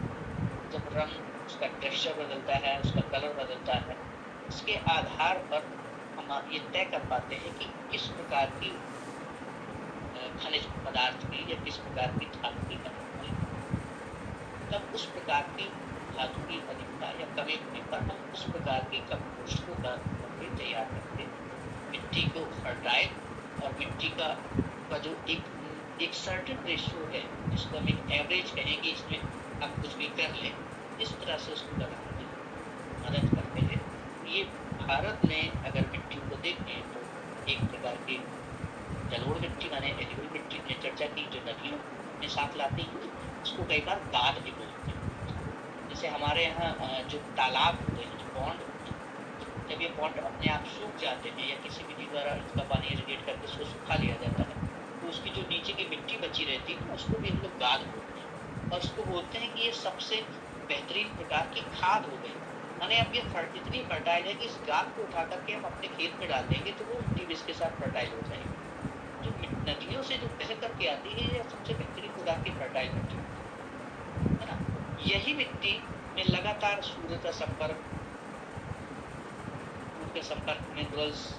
जब रंग, उसका टेक्सचर बदलता है, उसका कलर बदलता है, इसके आधार पर हम ये तय कर पाते हैं कि किस प्रकार की खनिज पदार्थ की या किस प्रकार की धातु की कमी है। तब उस प्रकार की धातु की अधिकता या कमी होने पर हम उस प्रकार की कंपोस्टों का तैयार करके मिट्टी को फर्टाइल और मिट्टी का जो एक सर्टेन रेशियो है जिसको हम एक एवरेज कहेंगे, इसमें हम कुछ भी कर लें, इस तरह से उसको बनाने में मदद करते हैं। ये भारत में अगर मिट्टी को देखें तो एक प्रकार की जलोढ़ मिट्टी, माने एलिबल मिट्टी ने चर्चा की जो नदियों में साथ लाती है, उसको कई बार गाद भी बोलते हैं। जैसे हमारे यहाँ जो तालाब होते हैं, जो पॉन्ड होते हैं, जब ये पॉन्ड अपने आप सूख जाते हैं या किसी विधि द्वारा इसका पानी इरिगेट करके उसको सुखा लिया जाता है तो उसकी जो नीचे की मिट्टी बची रहती है उसको भी हम लोग गाद बोलते हैं और उसको बोलते हैं कि ये सबसे बेहतरीन प्रकार की खाद हो गई। माने अब ये इतनी फर्टाइल है कि इस गाद को उठा करके हम अपने खेत में डाल देंगे तो वो मिट्टी भी इसके साथ फर्टाइल हो जाएगी। जो नदियों से जो बह करके आती है ये सबसे बेहतरीन प्रकार की फर्टाइल मिट्टी है ना। यही मिट्टी में लगातार सूर्य का संपर्क, उनके संपर्क में मिनरल्स,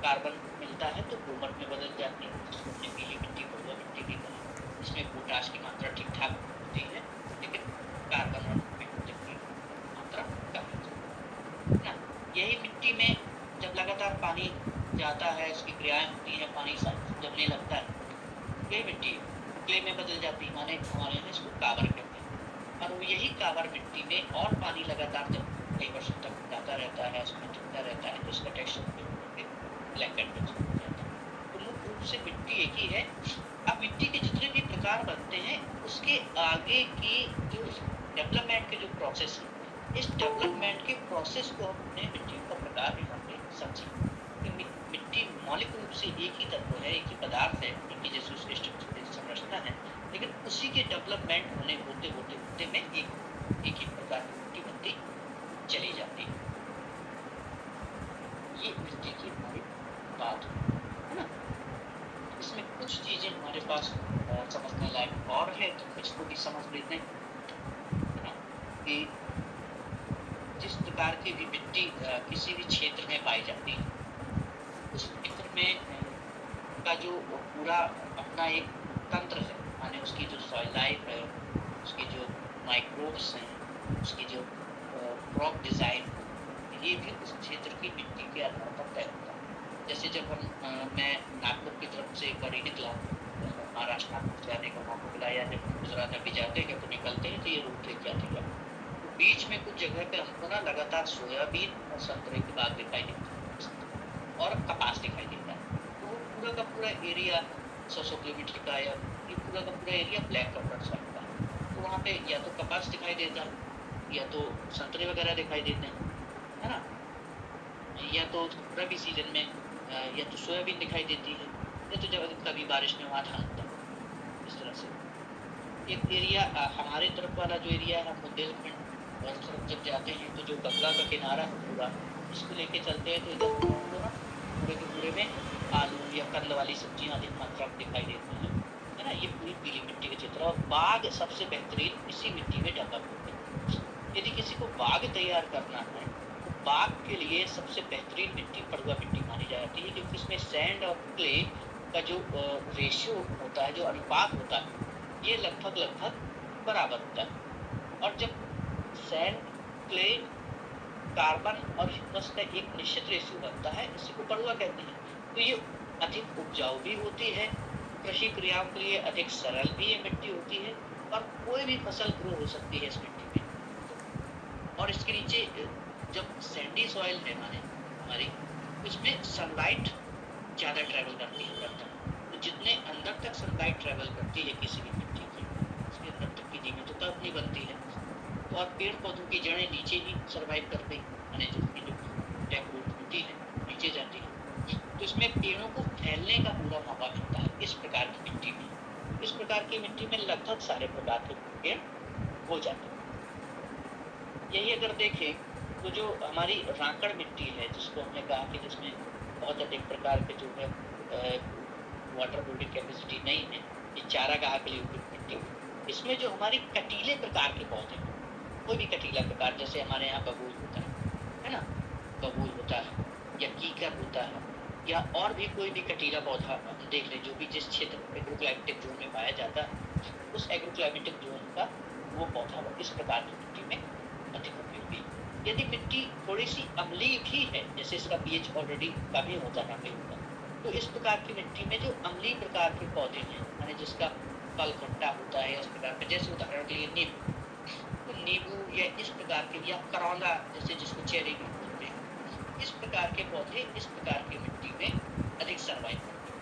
कार्बन मिलता है तो दोमट में बदल जाती है, जिसको अपनी पीली मिट्टी, भुरवा मिट्टी भी बने। इसमें पोटाश की मात्रा ठीक ठाक होती है लेकिन कार्बन और नाइट्रोजन की मात्रा कम होती है ना। यही मिट्टी में जब लगातार पानी जाता है, इसकी क्रियाएं होती हैं, पानी जमने लगता है, ये मिट्टी क्ले में बदल जाती है, माने हमारे यहाँ इसको काबर कहते हैं। और यही काबर मिट्टी में और पानी लगातार जब कई वर्षों तक जाता रहता है, उसमें जमता रहता है तो इसका टेक्सचर ब्लैक एंड हो जाता है। तो मुख्य रूप से मिट्टी एक ही है। अब मिट्टी के जितने भी प्रकार बनते हैं उसके आगे की जो डेवलपमेंट के जो प्रोसेस है, इस डेवलपमेंट के प्रोसेस को हम अपने मिट्टियों का प्रकार भी हमने समझे। मिट्टी मौलिक रूप से एक ही तत्व है, एक ही पदार्थ है, मिट्टी जैसे उसकी स्ट्रक्चर संरचना है, लेकिन उसी के डेवलपमेंट होते में एक ही प्रकार की मिट्टी बनती चली जाती है। ये मिट्टी की हमारी बात है ना। पास समझने लायक और है तो इसको भी समझ लेते हैं, है ना, कि जिस प्रकार की भी मिट्टी किसी भी क्षेत्र में पाई जाती है, उस क्षेत्र में का जो पूरा अपना एक तंत्र है, माने उसकी जो सॉइल लाइफ है, उसकी जो माइक्रोब्स हैं, उसकी जो क्रॉप डिजाइन, ये भी उस क्षेत्र की मिट्टी के आधार पर तय होता है। जैसे जब मैं नागपुर की तरफ से एक बार ही निकला, महाराष्ट्र नागपुर जाने का मौका मिला, या जब गुजरात अभी जाते हैं तो निकलते हैं तो ये रूट लेके आते हैं, तो बीच में कुछ जगह पे हमको ना लगातार सोयाबीन और संतरे की बाग दिखाई देती है और कपास दिखाई देता है। तो वो पूरा का पूरा एरिया 100 किलोमीटर का, या ये पूरा का पूरा एरिया ब्लैक कवर साइड का है। तो वहाँ पे या तो कपास दिखाई देता है, या तो संतरे वगैरह दिखाई देते हैं, है ना, या तो रबी सीजन में या तो सोयाबीन दिखाई देती है, या तो जब कभी बारिश में वहाँ धान होता है। इस तरह से एक एरिया हमारे तरफ वाला जो एरिया है, हम बुंदेलखंड और तरफ जब जाते हैं तो जो गंगा का किनारा है पूरा, इसको लेके चलते हैं तो इधर पूरे के पूरे में आलू या कंद वाली सब्जियां अधिक मात्रा में दिखाई देती हैं, है ना। ये पूरी पीली मिट्टी का चित्र, और बाग सबसे बेहतरीन इसी मिट्टी में डेवलप होते हैं। यदि किसी को बाग तैयार करना है तो बाग के लिए सबसे बेहतरीन मिट्टी पड़ुआ मिट्टी मानी जाती है, क्योंकि इसमें सैंड और क्ले का जो रेशियो होता है, जो अनुपात होता है, ये लगभग बराबर होता है। और जब सैंड, क्ले, कार्बन और ह्यूमस का एक निश्चित रेशियो बनता है, इसी को पड़ुआ कहते हैं। तो ये अधिक उपजाऊ भी होती है, कृषि क्रियाओं के लिए अधिक सरल भी ये मिट्टी होती है, और कोई भी फसल ग्रो हो सकती है इस मिट्टी में। और इसके नीचे जब सैंडी सॉइल है माने हमारी, उसमें सनलाइट ज़्यादा ट्रैवल करती है अंदर तक। तो जितने अंदर तक सनलाइट ट्रैवल करती है किसी भी मिट्टी की, उसके अंदर तक की जीवित अपनी बनती है। और पेड़ पौधों की जड़ें नीचे ही सर्वाइव करती हैं, यानी जिसकी जो टैप रूट होती है नीचे जाती है, तो इसमें पेड़ों को फैलने का पूरा मौका मिलता है इस प्रकार की मिट्टी में। इस प्रकार की मिट्टी में लगभग सारे प्रकार के पेड़ हो जाते हैं। यही अगर देखें तो जो हमारी राकड़ मिट्टी है, जिसको हमने कहा कि जिसमें बहुत अधिक प्रकार के जो है वाटर होल्डिंग कैपेसिटी नहीं है, ये चारागाह के लिए उपयुक्त मिट्टी, इसमें जो हमारी कटीले प्रकार के पौधे हैं, कोई भी कटीला प्रकार, जैसे हमारे यहाँ बबूल होता है ना, बबूल होता है, या कीकर होता है, या और भी कोई भी कटीला पौधा देख लें, जो भी जिस क्षेत्र एग्रोक्लाइमेटिक जोन में पाया जाता है, उस एग्रोक्लाइमेटिक जोन का वो पौधा इस प्रकार की मिट्टी में अधिक उपयोगी है। यदि मिट्टी थोड़ी सी अम्लीय भी है, जैसे इसका पीएच ऑलरेडी कम ही होता है अम्लीय होता, तो इस प्रकार की मिट्टी में जो अम्लीय प्रकार के पौधे हैं, यानी जिसका फल खट्टा होता है, इस प्रकार के, जैसे उदाहरण के लिए नींबू, तो नींबू या इस प्रकार के, या करौंदा जैसे जिसको चेरी भी बोलते हैं, इस प्रकार के पौधे इस प्रकार की मिट्टी में अधिक सर्वाइव करते हैं,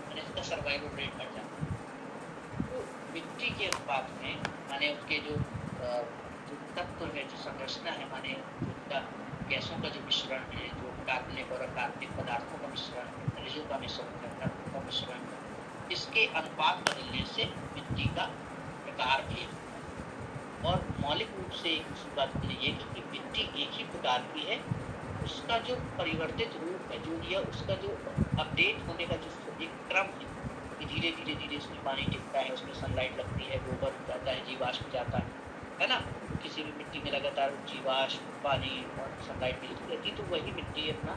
यानी इसका सर्वाइवल रेट बढ़ जाता है। तो मिट्टी के अनुपात में माने उसके जो तत्व है, जो संरचना है, माने उसका गैसों का जो मिश्रण है, जो कार्बनिक और अकार्बनिक पदार्थों का मिश्रण है, खनिजों का मिश्रण है, तत्वों का मिश्रण है, इसके अनुपात बदलने से मिट्टी का प्रकार भी, और मौलिक रूप से इस बात के लिए कि मिट्टी एक ही प्रकार की है, उसका जो परिवर्तित रूप है, जो या उसका जो अपडेट होने का जो एक क्रम है, कि धीरे धीरे उसमें पानी टिकता है, उसमें सनलाइट लगती है, गोबर जाता है, जीवाश्म जाता है ना। किसी भी मिट्टी में लगातार जीवाश्म, पानी और सनलाइट मिलती रहती, तो वही मिट्टी अपना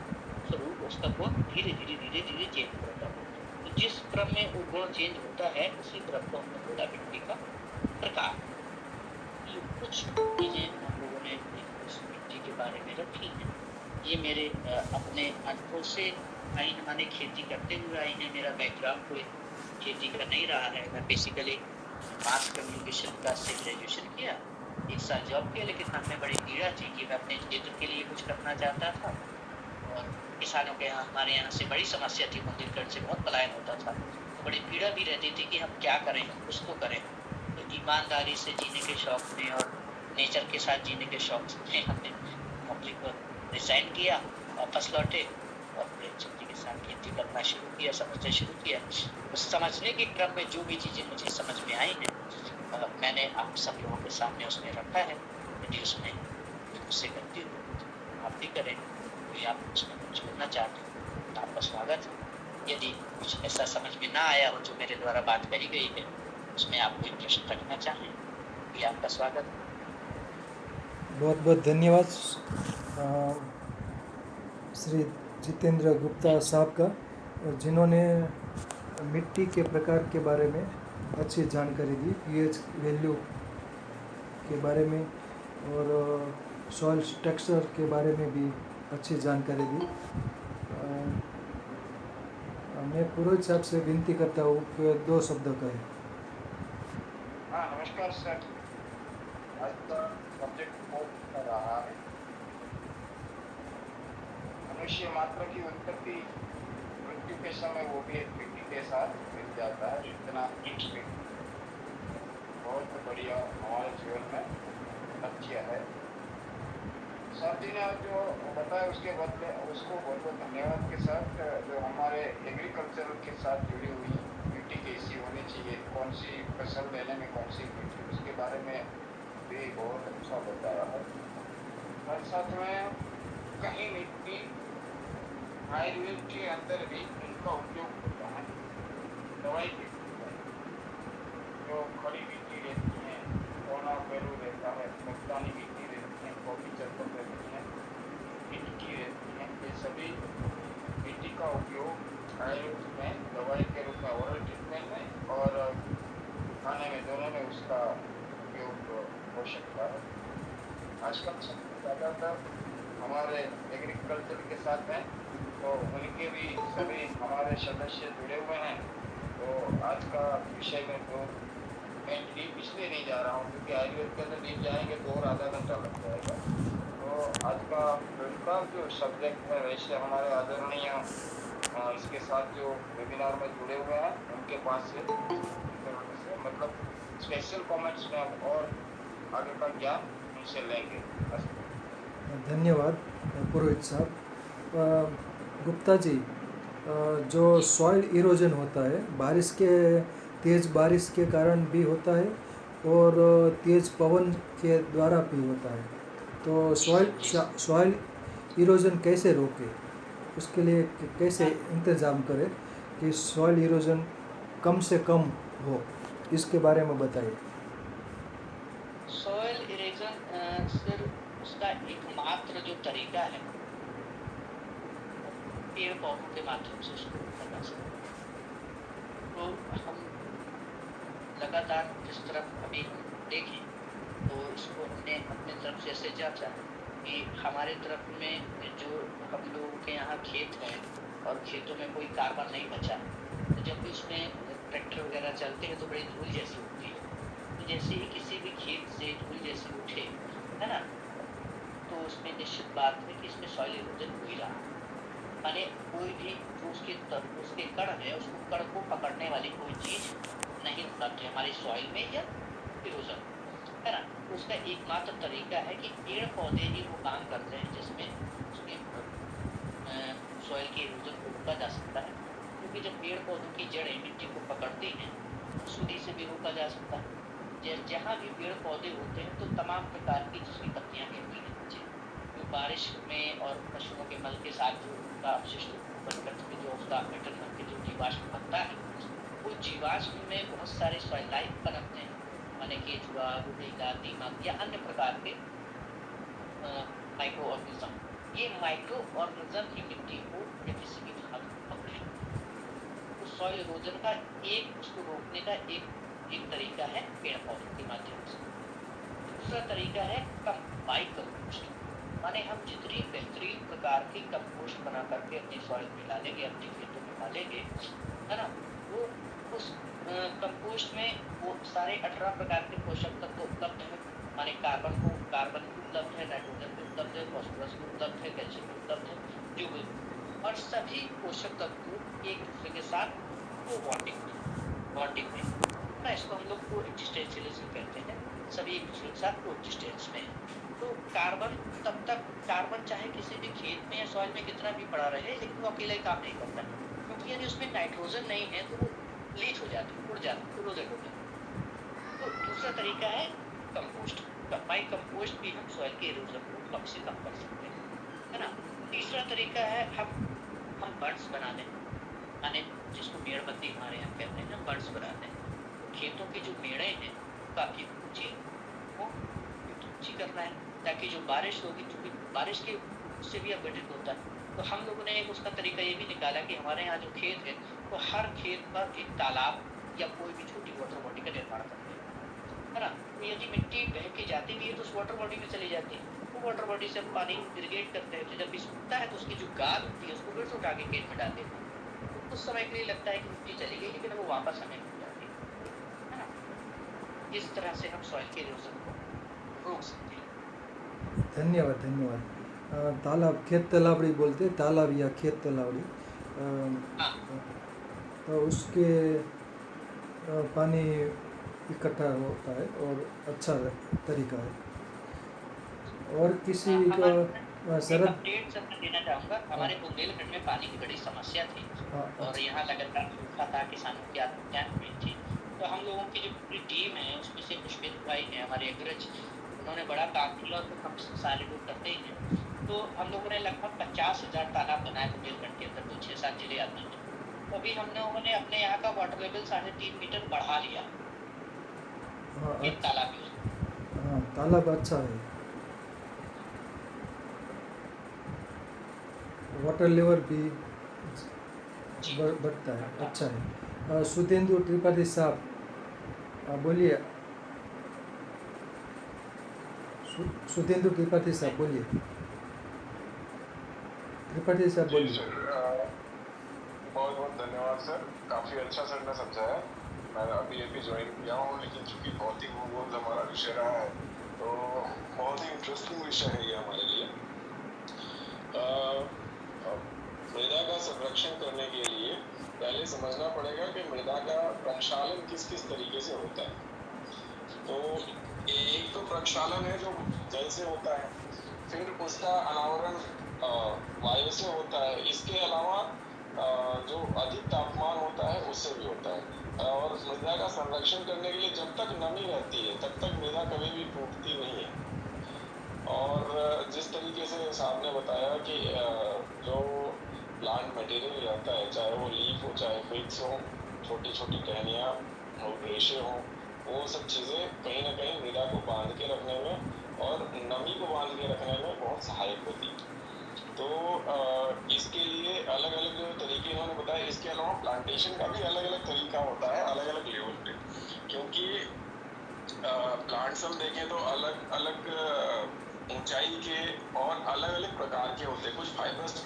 स्वरूप, उसका गुण धीरे धीरे चेंज होता है। तो जिस क्रम में वो गुण चेंज होता है, उसी क्रम को हमने बोला मिट्टी का प्रकार। ये कुछ चीजें हम लोगों ने इस मिट्टी के बारे में रखी हैं। ये मेरे अपने अनुभव से आई है, माने खेती करते हुए आई है। मेरा बैकग्राउंड कोई खेती का नहीं रहा है। मैं बेसिकली मास कम्युनिकेशन का से ग्रेजुएशन किया, 1 साल जॉब किया, लेकिन मन में बड़ी पीड़ा थी कि मैं अपने क्षेत्र के लिए कुछ करना चाहता था। और किसानों के यहाँ, हमारे यहाँ से बड़ी समस्या थी, बुंदेलखंड से बहुत पलायन होता था, तो बड़ी पीड़ा भी रहती थी कि हम क्या करें, कुछ तो करें। तो ईमानदारी से जीने के शौक में और नेचर के साथ जीने के शौक में हमने नौकरी को रिजाइन किया, वापस लौटे और प्रेमचंद जी के साथ खेती करना शुरू किया, समझना शुरू किया। उस समझने के क्रम में जो भी चीज़ें मुझे समझ में आई हैं, मैंने आप सब लोगों के सामने उसमें रखा है। यदि उसमें मुझसे गलती हो आप भी करें, तो आप उसमें कुछ जोड़ना चाहते हैं तो आपका स्वागत है। यदि कुछ ऐसा समझ में ना आया हो जो मेरे द्वारा बात कही गई है, उसमें आप कोई प्रश्न रखना चाहें, ये आपका स्वागत है। बहुत बहुत धन्यवाद श्री जितेंद्र गुप्ता साहब का, जिन्होंने मिट्टी के प्रकार के बारे में अच्छी जानकारी दी, पीएच वैल्यू के बारे में और सॉइल स्ट्रक्चर के बारे में भी अच्छी जानकारी दी। मैं पुरोहित साहब से विनती करता हूँ कि 2 शब्द कहें। हाँ, नमस्कार सर। आज का सब्जेक्ट बहुत अच्छा रहा है। मनुष्य मात्र की उत्पत्ति मृत्यु के समय वो भी एक मिट्टी के साथ मिल जाता है। इतना बहुत बढ़िया हमारे जीवन में लक्ष्य है। सर जी ने जो बताया उसके बदले उसको बहुत बहुत धन्यवाद के साथ, जो हमारे एग्रीकल्चर के साथ जुड़ी हुई मिट्टी कैसी होनी चाहिए, कौन सी फसल लेने में कौन सी मिट्टी, उसके बारे में भी बहुत अच्छा बताया है। और साथ में कहीं मिट्टी आयुर्वेद के अंदर भी उनका उपयोग होता है दवाई के, जो खड़ी मिट्टी रहती है, कोना पेरू रहता है, मुल्तानी मिट्टी रहती है, कॉफी चक्कर रहती है, मिट्टी रहती है, ये सभी मिट्टी का उपयोग आयुर्वेद में दवाई के रूप में ओरल ट्रीटमेंट में और खाने में दोनों में उसका उपयोग हो सकता है। आजकल ज़्यादातर हमारे एग्रीकल्चर के साथ हैं, तो उनके भी सभी हमारे सदस्य जुड़े हुए हैं। तो आज का विषय में तो मैं डीप इसलिए नहीं जा रहा हूँ क्योंकि आयुर्वेद के अंदर डीप जाएंगे तो और आधा घंटा लग जाएगा। तो आज का उनका जो सब्जेक्ट है, वैसे हमारे आदरणीय इसके साथ जो वेबिनार में जुड़े हुए हैं उनके पास से मतलब स्पेशल कमेंट्स में हम और आगे का ज्ञान उनसे लेंगे। धन्यवाद पुरोहित साहब। गुप्ता जी, जो सॉइल इरोजन होता है बारिश के तेज़ बारिश के कारण भी होता है और तेज़ पवन के द्वारा भी होता है, तो सॉइल इरोजन कैसे रोके, उसके लिए कैसे इंतज़ाम करें कि सॉइल इरोजन कम से कम हो, इसके बारे में बताइए। सॉइल इरोजन सिर्फ उसका एकमात्र जो तरीका है पेड़ पौधों के माध्यम से उसको करना चाहिए। तो हम लगातार जिस तरफ अभी हम देखें तो इसको हमने अपने तरफ से ऐसे जांचा कि हमारे तरफ में जो हम लोगों के यहाँ खेत हैं और खेतों में कोई कार्बन नहीं बचा, तो जब भी उसमें ट्रैक्टर वगैरह चलते हैं तो बड़ी धूल जैसी उठती है। तो जैसे ही किसी भी खेत से धूल जैसी उठे, है ना, तो उसमें निश्चित बात है कि इसमें सॉइल इरोजन हो ही रहा है। माने कोई भी जो उसके कण है, उसको कण को पकड़ने वाली कोई चीज नहीं उपलब्ध है हमारी सॉइल में या इरोजन, है ना। उसका एकमात्र तरीका है कि पेड़ पौधे ही वो काम करते हैं जिसमें उसके सॉइल के इरोजन को रोका जा सकता है, क्योंकि जब पेड़ पौधों की जड़ें मिट्टी को पकड़ती हैं सूदी से भी रोका जा सकता है। जहाँ भी पेड़ पौधे होते हैं तो तमाम प्रकार की जिसकी पत्तियाँ गिरती हैं नीचे, जो बारिश में और पशुओं के मल के साथ जो उनका अपशिष्ट बनकर जो उसका मेटल बन के जो जीवाश्म बनता है, वो जीवाश्म में बहुत सारे सॉइल लाइफ पनपते हैं, माने केचुआ, गुठीला, दीमक या अन्य प्रकार के माइक्रो ऑर्गेनिज्म। ये माइक्रो ऑर्गेनिज्म ही मिट्टी को या किसी भी भाग को पकड़े। तो सॉइल इरोजन का उसको रोकने का एक तरीका है पेड़ पौधों के माध्यम से। दूसरा तरीका है कंबाइंड कंपोस्ट, माने हम जितनी बेहतरीन प्रकार की कंपोस्ट बना करके अपनी सॉइल में डालेंगे, अपने खेतों में डालेंगे, है ना, वो उस कंपोस्ट में वो सारे 18 प्रकार के पोषक तत्व उपलब्ध है। माने कार्बन भी उपलब्ध है, नाइट्रोजन भी उपलब्ध है, फास्फोरस भी उपलब्ध है, कैल्शियम भी उपलब्ध है, जो भी, और सभी पोषक तत्व एक दूसरे के साथ वो बॉन्डिंग में, ना, इसको हम लोग को एक्जिस्टेंशियलिज्म कहते हैं, सभी एक दूसरे के साथ को एक्जिस्टेंस में। तो कार्बन चाहे किसी भी खेत में या सॉइल में कितना भी पड़ा रहे, लेकिन वो अकेले काम नहीं करता, क्योंकि यदि उसमें नाइट्रोजन नहीं है तो वो लीच हो जाती, उड़ जाती, इरोजन हो जाती। तो दूसरा तरीका है कंपोस्ट। बाई कंपोस्ट भी हम सॉइल के इरोजन को कम से कम कर सकते हैं, है ना। तीसरा तरीका है हम बर्ड्स बना दें, माने जिसको मेड़बत्ती हमारे यहाँ कहते हैं ना, बर्ड्स बनाते हैं। तो खेतों की जो मेड़ें हैं काफ़ी ऊँची, वो ऊँची करना है ताकि जो बारिश होगी, चूँकि बारिश के से भी अपघटित होता है। तो हम लोगों ने एक उसका तरीका ये भी निकाला कि हमारे यहाँ जो खेत है, तो हर खेत पर एक तालाब या कोई भी छोटी वाटर बॉडी का निर्माण करते हैं, है ना? तो यदि मिट्टी बह के जाती भी है तो उस वाटर बॉडी में चली जाती है। वो वाटर बॉडी से हम पानी इरिगेट करते हैं, तो जब भी सूखता है तो उसकी जो गाद होती है उसको फिर से उठा के खेत में डाल देते हैं। तो कुछ समय के लिए लगता है कि मिट्टी चली गई, लेकिन वो वापस हमें मिल जाती है ना? इस तरह से हम सॉइल के इरोजन को रोक सकते हैं। धन्यवाद धन्यवाद। तालाब, खेत तालाबड़ी बोलते हैं, तालाब या खेत तालाबड़ी। हाँ, तो उसके पानी इकट्ठा होता है और अच्छा तरीका है। और किसी का एक शरद, अपडेट सर मैं देना चाहूँगा। हमारे बुंदेलखंड में पानी की बड़ी समस्या थी और यहाँ लगातार सूखा था, किसानों की आत्महत्याएं हुई थी। तो हम लोगों की जो पूरी टीम है उसमें से पुष्पित भाई हैं हमारे अग्रज, उन्होंने बड़ा काम किया और हम सारे लोग करते ही हैं। तो हम लोगों ने लगभग 50,000 तालाब बनाए बुंदेलखंड के अंदर, जो 6-7 जिले आते हैं। तो अभी हम लोगों ने अपने यहाँ का वाटर लेवल 3.5 मीटर बढ़ा लिया एक तालाब यूज। हाँ तालाब अच्छा है, वाटर लेवल भी बढ़ता है, अच्छा है। सुधेंदु त्रिपाठी साहब बोलिए। सुधेंदु त्रिपाठी साहब बोलिए। त्रिपाठी साहब बोलिए। बहुत बहुत धन्यवाद सर, काफ़ी अच्छा सर ने समझाया। मैं अभी ज्वाइन किया हूँ, लेकिन चूंकि भौतिक भूगोल हमारा विषय रहा है तो बहुत ही इंटरेस्टिंग विषय है ये हमारे लिए। मृदा का संरक्षण करने के लिए पहले समझना पड़ेगा कि मृदा का प्रक्षालन किस किस तरीके से होता है। तो एक तो प्रक्षालन है जो जल से होता है, फिर उसका अनावरण वायु से होता है, इसके अलावा जो अधिक तापमान होता है उससे भी होता है। और मृदा का संरक्षण करने के लिए जब तक नमी रहती है तब तक मृदा कभी भी टूटती नहीं है। और जिस तरीके से साहब ने बताया कि जो प्लांट मटेरियल रहता है, चाहे वो लीफ हो, चाहे फिक्स हो, छोटी छोटी टहनियाँ हो, रेशे हो, वो सब चीज़ें कहीं ना कहीं मृदा को बांध के रखने में और नमी को बांध के रखने में बहुत सहायक होती है। तो इसके लिए अलग अलग जो तरीके इन्होंने बताया, इसके अलावा प्लांटेशन का भी अलग अलग तरीका होता है अलग अलग लेवल पे, क्योंकि प्लांट्स हम देखें तो अलग अलग ऊंचाई के और अलग अलग प्रकार के होते हैं। कुछ फाइबरस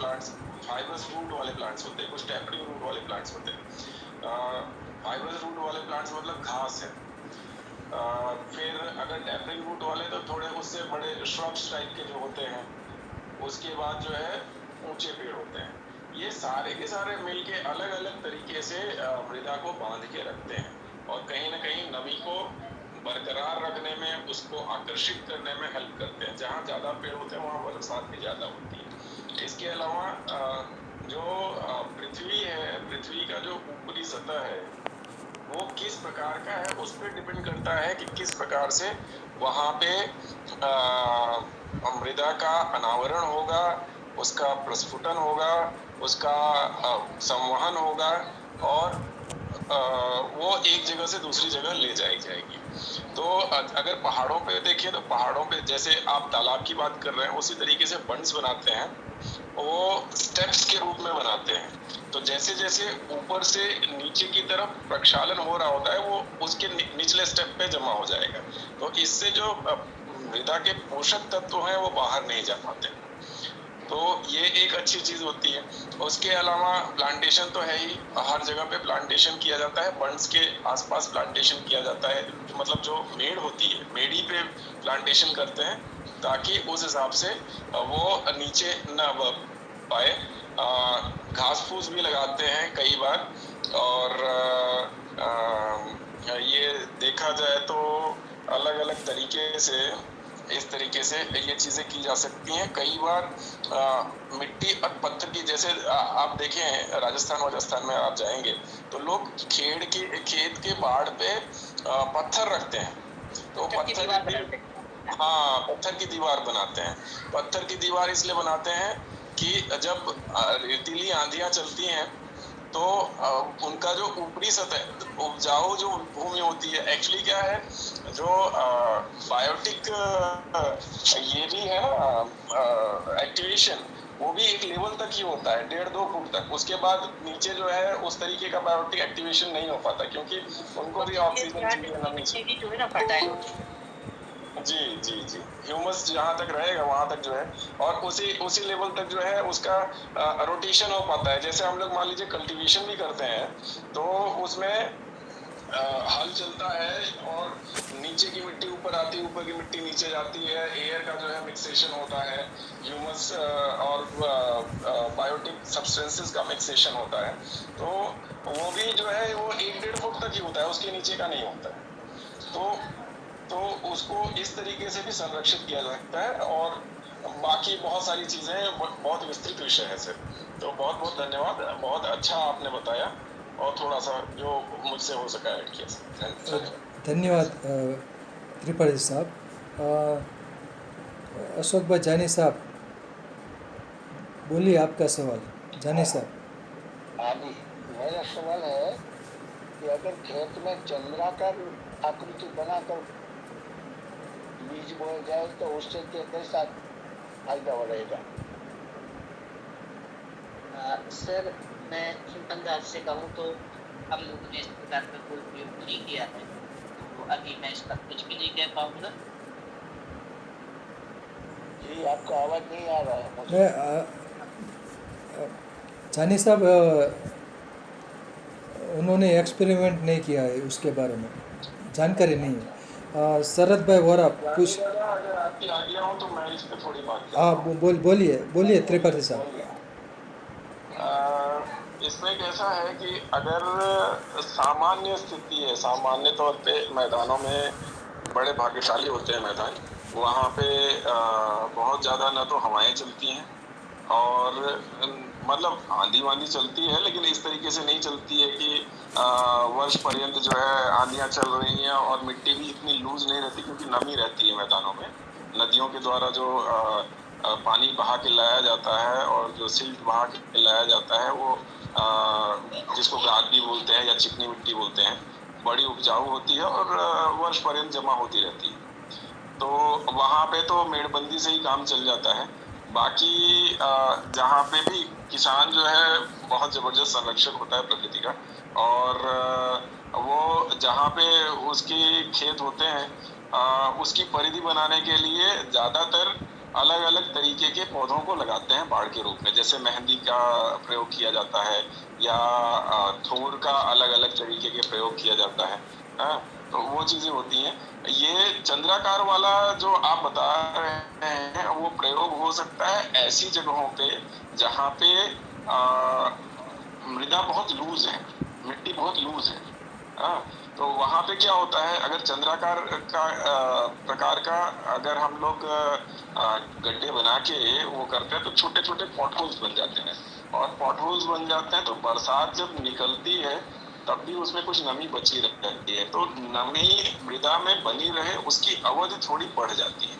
रूट वाले प्लांट्स होते हैं, कुछ टैपरिंग रूट वाले प्लांट्स होते हैं। फाइबरस रूट वाले प्लांट्स मतलब घास है। फिर अगर टैपरिंग रूट वाले तो थोड़े उससे बड़े श्रब्स टाइप के जो होते हैं। उसके बाद जो है ऊंचे पेड़ होते हैं। ये सारे के सारे मिलके अलग अलग तरीके से मृदा को बांध के रखते हैं और कहीं ना कहीं नमी को बरकरार रखने में, उसको आकर्षित करने में हेल्प करते हैं। जहाँ ज़्यादा पेड़ होते हैं वहाँ बरसात भी ज़्यादा होती है। इसके अलावा जो पृथ्वी है, पृथ्वी का जो ऊपरी सतह है वो किस प्रकार का है उस पर डिपेंड करता है कि किस प्रकार से वहाँ पे मृदा का अनावरण होगा, उसका प्रस्फुटन होगा, उसका संवहन होगा और वो एक जगह से दूसरी जगह ले जाएगी। तो अगर पहाड़ों पे देखें तो पहाड़ों पे जैसे आप तालाब की बात कर रहे हैं उसी तरीके से बंड्स बनाते हैं, वो स्टेप्स के रूप में बनाते हैं। तो जैसे जैसे ऊपर से नीचे की तरफ प्रक्षालन हो रहा होता है वो उसके निचले स्टेप पे जमा हो जाएगा। तो इससे जो मृदा के पोषक तत्व हैं वो बाहर नहीं जा पाते। तो ये एक अच्छी चीज़ होती है। उसके अलावा प्लांटेशन तो है ही, हर जगह पे प्लांटेशन किया जाता है। बंड्स के आसपास प्लांटेशन किया जाता है, मतलब जो मेड़ होती है मेड़ी पे प्लांटेशन करते हैं ताकि उस हिसाब से वो नीचे न पाए। घास फूस भी लगाते हैं कई बार। और ये देखा जाए तो अलग अलग तरीके से इस तरीके से ये चीज़ें की जा सकती हैं। कई बार मिट्टी और पत्थर की, जैसे आप देखें राजस्थान में आप जाएंगे तो लोग खेत के बाड़ पे पत्थर रखते हैं। तो पत्थर की दीवार बनाते हैं। पत्थर की दीवार इसलिए बनाते हैं कि जब रेतीली आंधियां चलती हैं तो उनका जो ऊपरी सतह उपजाऊ जो भूमि होती है, एक्चुअली क्या है जो बायोटिक ये भी है ना एक्टिवेशन, वो भी एक लेवल तक ही होता है, 1.5-2 फुट तक। उसके बाद नीचे जो है उस तरीके का बायोटिक एक्टिवेशन नहीं हो पाता, क्योंकि उनको भी ऑक्सीजन चाहिए, नमी चाहिए। जो है ना फर्टाइल होती है। जी जी जी, ह्यूमस जहाँ तक रहेगा वहां तक जो है, और उसी लेवल तक जो है उसका रोटेशन हो पाता है। जैसे हम लोग मान लीजिए कल्टीवेशन भी करते हैं, तो उसमें हल चलता है और नीचे की मिट्टी ऊपर आती है, ऊपर की मिट्टी नीचे जाती है, एयर का जो है मिक्सेशन होता है, ह्यूमस और बायोटिक सब्सटेंसेस का मिक्सेशन होता है। तो वो भी जो है वो 1-1.5 फुट तक ही होता है, उसके नीचे का नहीं होता है। तो उसको इस तरीके से भी संरक्षित किया जा सकता है, और बाकी बहुत सारी चीजें, बहुत विस्तृत विषय है सर। तो बहुत बहुत धन्यवाद, बहुत अच्छा आपने बताया, और थोड़ा सा जो मुझसे हो सका ऐड किया सर। धन्यवाद त्रिपाठी साहब। अशोक भाई जानी साहब, बोलिए आपका सवाल। जानी साहब। हाँ जी, मेरा सवाल है कि अगर खेत में चंद्राकार आकृति बनाकर बीज बोया जाए तो उससे कैसा फायदा हो रहेगा? सर मैं अंदाज से कहूँ तो हम लोगों ने इस प्रकार का कोई प्रयोग नहीं किया है, तो अभी मैं इस पर कुछ भी नहीं कह पाऊंगा। जी, आपका आवाज नहीं आ रहा है मुझे। जानी साहब, उन्होंने एक्सपेरिमेंट नहीं किया है, उसके बारे में जानकारी नहीं है। शरद भाई वोरा कुछ। अगर आपकी आज्ञा हो तो मैं इस पे थोड़ी बात हाँ, करूँ। बोलिए त्रिपाठी साहब। इसमें कैसा है कि अगर सामान्य स्थिति है, सामान्य तौर पे मैदानों में बड़े भाग्यशाली होते हैं मैदान, वहाँ पे बहुत ज़्यादा न तो हवाएं चलती हैं, और मतलब आंधी वांधी चलती है, लेकिन इस तरीके से नहीं चलती है कि वर्ष पर्यंत जो है आंधियाँ चल रही हैं, और मिट्टी भी इतनी लूज नहीं रहती, क्योंकि नमी रहती है मैदानों में। नदियों के द्वारा जो पानी बहा के लाया जाता है, और जो सिल्ट बहा के लाया जाता है, वो जिसको गाद बोलते हैं या चिकनी मिट्टी बोलते हैं, बड़ी उपजाऊ होती है, और वर्ष पर्यंत जमा होती रहती है। तो वहाँ पे तो मेड़बंदी से ही काम चल जाता है। बाकी जहाँ पे भी किसान जो है बहुत जबरदस्त संरक्षक होता है प्रकृति का, और वो जहाँ पे उसके खेत होते हैं, उसकी परिधि बनाने के लिए ज्यादातर अलग अलग तरीके के पौधों को लगाते हैं बाड़ के रूप में। जैसे मेहंदी का प्रयोग किया जाता है, या थोर का अलग अलग तरीके के प्रयोग किया जाता है। तो वो चीजें होती हैं। ये चंद्राकार वाला जो आप बता रहे हैं, वो प्रयोग हो सकता है ऐसी जगहों पे जहाँ पे मृदा बहुत लूज है, मिट्टी बहुत लूज है। तो वहाँ पे क्या होता है, अगर चंद्राकार का प्रकार का अगर हम लोग गड्ढे बना के वो करते हैं, तो छोटे छोटे पॉटहोल्स बन जाते हैं, और पॉटहोल्स बन जाते हैं तो बरसात जब निकलती है तब भी उसमें कुछ नमी बची रहती है। तो नमी मृदा में बनी रहे, उसकी अवधि थोड़ी बढ़ जाती है।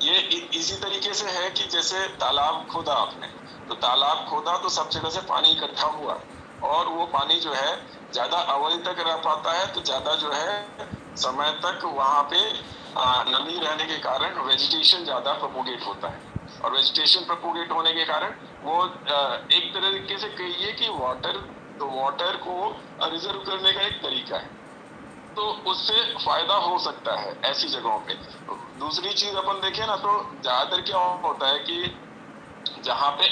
ये इसी तरीके से है कि जैसे तालाब खोदा आपने, तो तालाब खोदा तो सब जगह से पानी इकट्ठा हुआ, और वो पानी जो है ज्यादा अवधि तक रह पाता है, तो ज्यादा जो है समय तक वहाँ पे नमी रहने के कारण वेजिटेशन ज्यादा प्रोपोगेट होता है, और वेजिटेशन प्रोपोगेट होने के कारण वो एक तरीके से कहिए कि वाटर को रिजर्व करने का एक तरीका है। तो उससे फायदा हो सकता है ऐसी जगहों पे। दूसरी चीज अपन देखें ना, तो ज्यादातर क्या होता है कि जहाँ पे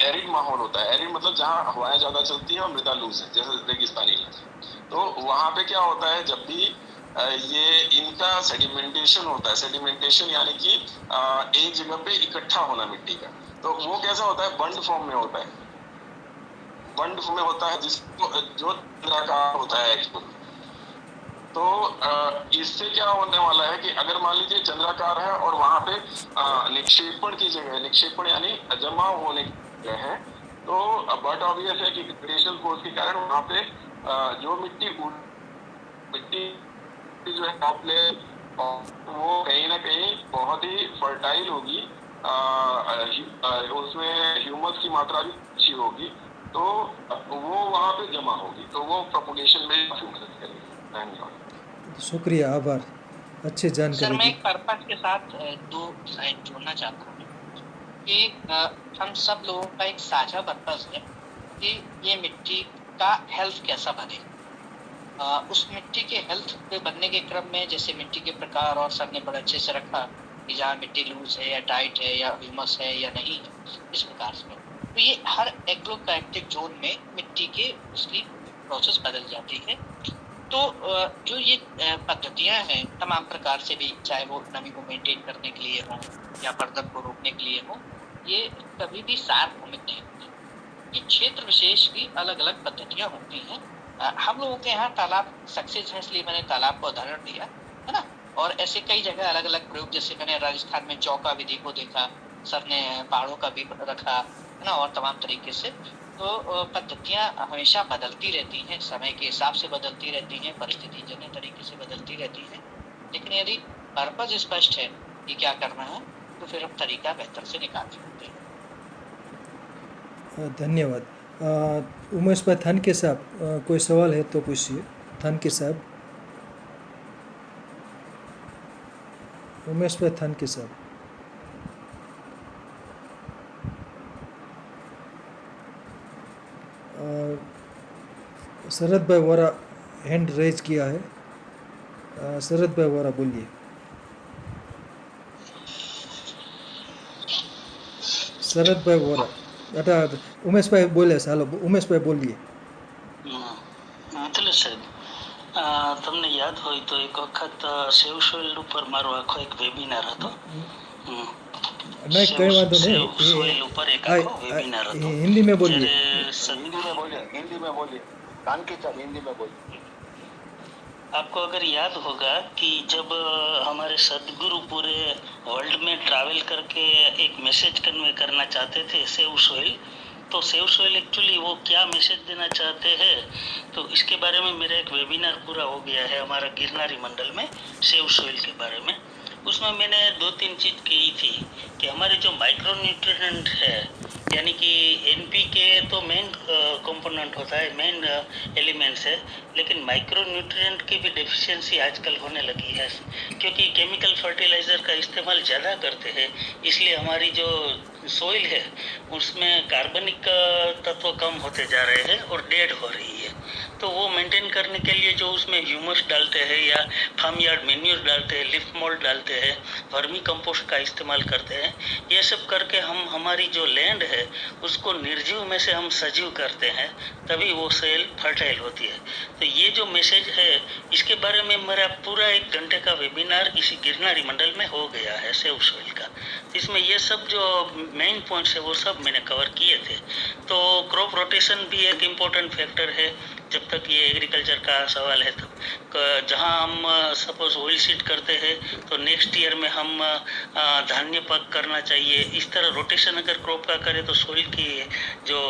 एरिड माहौल होता है, एरिड मतलब जहाँ हवाएं ज्यादा चलती है और मृदा लूज है, जैसे रेगिस्तानी इलाके, तो वहाँ पे क्या होता है, जब भी ये इनका सेडिमेंटेशन होता है, सेडिमेंटेशन यानी कि एक जगह पे इकट्ठा होना मिट्टी का, तो वो कैसा होता है, बंड फॉर्म में होता है, बंड में होता है, जिसको जो चंद्राकार होता है। तो इससे क्या होने वाला है कि अगर मान लीजिए चंद्राकार है और वहां पे निक्षेपण की जगह है, निक्षेपण यानी जमा होने की जगह है, तो बट ऑब्वियस है कि ग्रेविटेशनल फोर्स के कारण वहां पे जो मिट्टी जो है टॉप लेयर, वो कहीं ना कहीं बहुत ही फर्टाइल होगी, उसमें ह्यूमस की मात्रा भी अच्छी होगी, तो वो वहाँ पे जमा होगी, तो वो प्रोपोगेशन में काफी मदद करेगी। धन्यवाद। शुक्रिया, आभार, अच्छी सर जानकारी मैं दी। एक पर्पस के साथ दो साइड जोड़ना चाहता हूँ कि हम सब लोगों का एक साझा पर्पस है कि ये मिट्टी का हेल्थ कैसा बने। उस मिट्टी के हेल्थ पे बनने के क्रम में जैसे मिट्टी के प्रकार और सर ने बड़े अच्छे से रखा कि जहाँ मिट्टी लूज है या टाइट है या ह्यूमस है या नहीं है, इस प्रकार से तो ये हर एग्रोक्लाइमेटिक जोन में मिट्टी के उसकी प्रोसेस बदल जाती है। तो जो ये पद्धतियां हैं तमाम प्रकार से भी, चाहे वो नमी को मेंटेन करने के लिए हो या पर्दन को रोकने के लिए हो, ये कभी भी सार्वभौमिक नहीं होती। ये क्षेत्र विशेष की अलग अलग पद्धतियां होती हैं। हम लोगों के यहाँ तालाब सक्सेस है इसलिए मैंने तालाब का उदाहरण दिया है ना, और ऐसे कई जगह अलग अलग प्रयोग, जैसे मैंने राजस्थान में चौका विधि को देखा, सर ने पहाड़ों का भी रखा है ना, और तमाम तरीके से। तो पद्धतियां हमेशा बदलती रहती हैं, समय के हिसाब से बदलती रहती हैं, परिस्थिति जन्य तरीके से बदलती रहती है, लेकिन यदि पर्पज स्पष्ट है कि क्या करना है तो फिर हम तरीका बेहतर से निकाल सकते हैं। धन्यवाद। उमेश भाई थानके साहब, कोई सवाल है तो पूछिए। थानके साहब, उमेश भाई थानके साहब। शरद भाई वोरा हैंड रेज किया है। शरद भाई वोरा बोलिए। शरद भाई वोरा, अटा उमेश भाई बोले, हालो उमेश भाई बोलिए। મિત્ર સાહેબ, તમને યાદ હોય તો એક વખત સેવ સોઇલ ઉપર મારો આખો એક વેબિનાર હતો। नहीं, कई बात नहीं। સેવ સોઇલ ઉપર એક આખો વેબિનાર હતો। हिंदी में बोलिए। જ્યારે हिंदी में बोलिए, कान की चाप हिंदी में बोलिए। आपको अगर याद होगा कि जब हमारे सदगुरु पूरे वर्ल्ड में ट्रैवल करके एक मैसेज कन्वे करना चाहते थे सेव सोइल, तो सेव सोइल एक्चुअली वो क्या मैसेज देना चाहते हैं, तो इसके बारे में मेरा एक वेबिनार पूरा हो गया है हमारा गिरनारी मंडल में सेव सोइल के बारे में। उसमें मैंने 2-3 चीज़ की थी कि हमारे जो माइक्रो न्यूट्रिएंट है, यानी कि एनपीके तो मेन कंपोनेंट होता है, मेन एलिमेंट्स है, लेकिन माइक्रो न्यूट्रिएंट की भी डेफिशिएंसी आजकल होने लगी है क्योंकि केमिकल फर्टिलाइज़र का इस्तेमाल ज़्यादा करते हैं, इसलिए हमारी जो सोइल है उसमें कार्बनिक तत्व कम होते जा रहे हैं और डेड हो रही है। तो वो मेंटेन करने के लिए जो उसमें ह्यूमस डालते हैं या फार्म यार्ड मेन्यूर डालते हैं, लिफ मोल्ड डालते हैं, वर्मी कंपोस्ट का इस्तेमाल करते हैं, ये सब करके हम हमारी जो लैंड है उसको निर्जीव में से हम सजीव करते हैं, तभी वो सोइल फर्टाइल होती है। तो ये जो मैसेज है इसके बारे में मेरा पूरा 1 घंटे का वेबिनार इसी गिरनारी मंडल में हो गया है सेव सोइल का। इसमें ये सब जो मेन पॉइंट्स है वो सब मैंने कवर किए थे। तो क्रॉप रोटेशन भी एक इम्पोर्टेंट फैक्टर है जब तक ये एग्रीकल्चर का सवाल है। तब जहाँ हम सपोज ऑयल सीड करते हैं तो नेक्स्ट ईयर में हम धान्य पक करना चाहिए। इस तरह रोटेशन अगर क्रॉप का करें तो सोइल की जो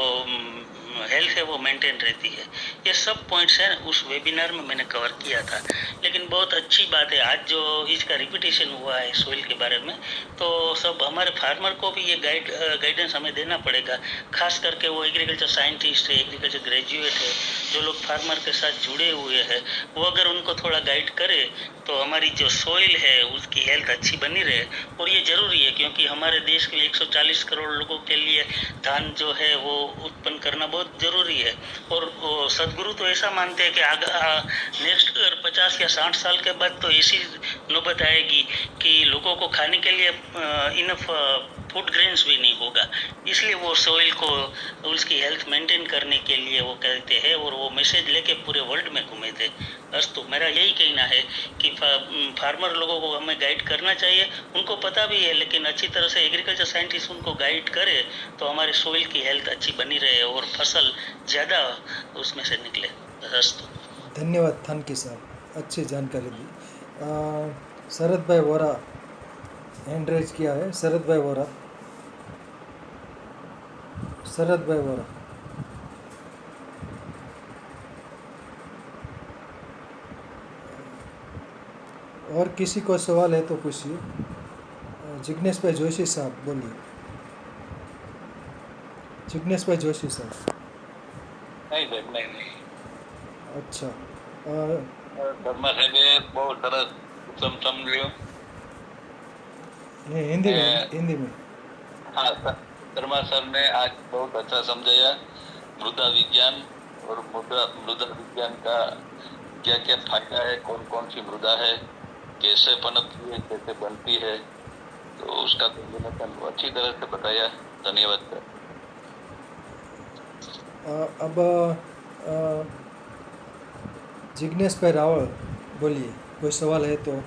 हेल्थ है वो मेंटेन रहती है। ये सब पॉइंट्स हैं उस वेबिनार में मैंने कवर किया था। लेकिन बहुत अच्छी बात है आज जो इसका रिपीटेशन हुआ है सोइल के बारे में, तो सब हमारे फार्मर को भी ये गाइडेंस हमें देना पड़ेगा, खास करके वो एग्रीकल्चर साइंटिस्ट है, एग्रीकल्चर ग्रेजुएट है, जो लोग फार्मर के साथ जुड़े हुए हैं, वो अगर उनको थोड़ा गाइड करे तो हमारी जो सोइल है उसकी हेल्थ अच्छी बनी रहे। और ये ज़रूरी है क्योंकि हमारे देश के 140 करोड़ लोगों के लिए धान जो है वो उत्पन्न करना बहुत ज़रूरी है। और सदगुरु तो ऐसा मानते हैं कि नेक्स्ट 50 या 60 साल के बाद तो ऐसी नौबत आएगी कि लोगों को खाने के लिए इनफ फूड ग्रेन्स भी नहीं होगा। इसलिए वो सोइल को उसकी हेल्थ मेंटेन करने के लिए वो कहते हैं और वो मैसेज लेके पूरे वर्ल्ड में घूमे थे। बस तो मेरा यही कहना है कि फार्मर लोगों को हमें गाइड करना चाहिए, उनको पता भी है, लेकिन अच्छी तरह से एग्रीकल्चर साइंटिस्ट उनको गाइड करे तो हमारे सोइल की हेल्थ अच्छी बनी रहे और फसल ज़्यादा उसमें से निकले। बस तो धन्यवाद थानकी साहब, अच्छी जानकारी दी। शरद भाई वोरा हैंड रेज किया है। शरद भाई वोरा, शरद भाई वोरा। और किसी को सवाल है तो पूछिए। जिग्नेश भाई जोशी साहब बोलिए। जिग्नेश भाई जोशी साहब। નહીં સાહેબ, નહીં. અચ્છા. શર્મા સાહેબે બહુ સરસ ઉત્તમ સમજ્યો. नहीं, हिंदी में, हिंदी में. हाँ, शर्मा सर ने आज बहुत अच्छा समझाया मृदा विज्ञान और मृदा विज्ञान का क्या क्या फायदा है, कौन कौन सी मृदा है, कैसे पनपती है, कैसे बनती है, तो उसका अच्छी तरह से बताया. धन्यवाद सर. अब जिग्नेश भाई रावल बोलिए, कोई सवाल है तो,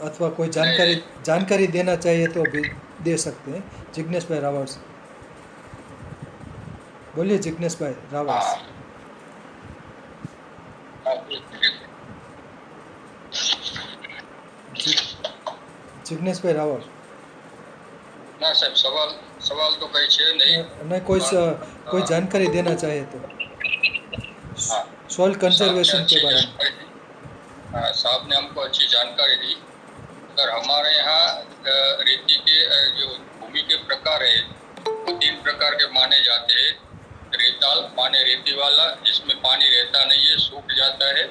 अथवा कोई जानकारी देना चाहिए तो भी दे सकते हैं. जिग्नेश भाई रावल बोलिए. जिग्नेश भाई रावल. जिग्नेश भाई रावल. ના સાહેબ, સવાલ તો કઈ છે નહીં. नहीं, कोई जानकारी देना चाहिए तो सॉइल कंजर्वेशन के बारे में. साहब ने हमको अच्छी जानकारी दी. अगर हमारे यहाँ रेती के जो भूमि के प्रकार है वो 3 प्रकार के माने जाते हैं. रेताल माने रेती वाला, जिसमें पानी रहता नहीं है, सूख जाता है.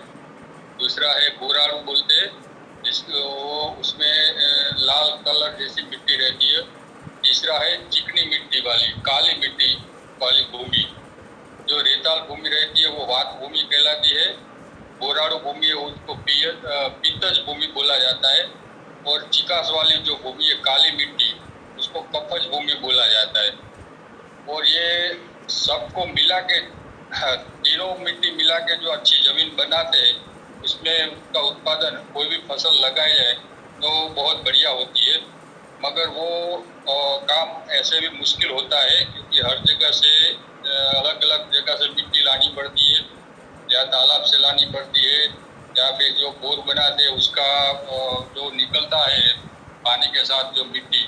दूसरा है बोराड़ू बोलते हैं, उसमें लाल कलर जैसी मिट्टी रहती है. तीसरा है चिकनी मिट्टी वाली, काली मिट्टी वाली भूमि. जो रेताल भूमि रहती है वो वात भूमि कहलाती है. बोराड़ू भूमि है उसको पीतज भूमि बोला जाता है. और चिकास वाली जो भूमि है काली मिट्टी, उसको कपज भूमि बोला जाता है. और ये सबको मिला के, तीनों मिट्टी मिला के जो अच्छी जमीन बनाते हैं, उसमें उसका उत्पादन, कोई भी फसल लगाई जाए तो बहुत बढ़िया होती है. मगर वो काम ऐसे भी मुश्किल होता है क्योंकि हर जगह से अलग अलग जगह से मिट्टी लानी पड़ती है, या तालाब से लानी पड़ती है, या फिर जो बोर बनाते हैं उसका जो निकलता है पानी के साथ जो मिट्टी,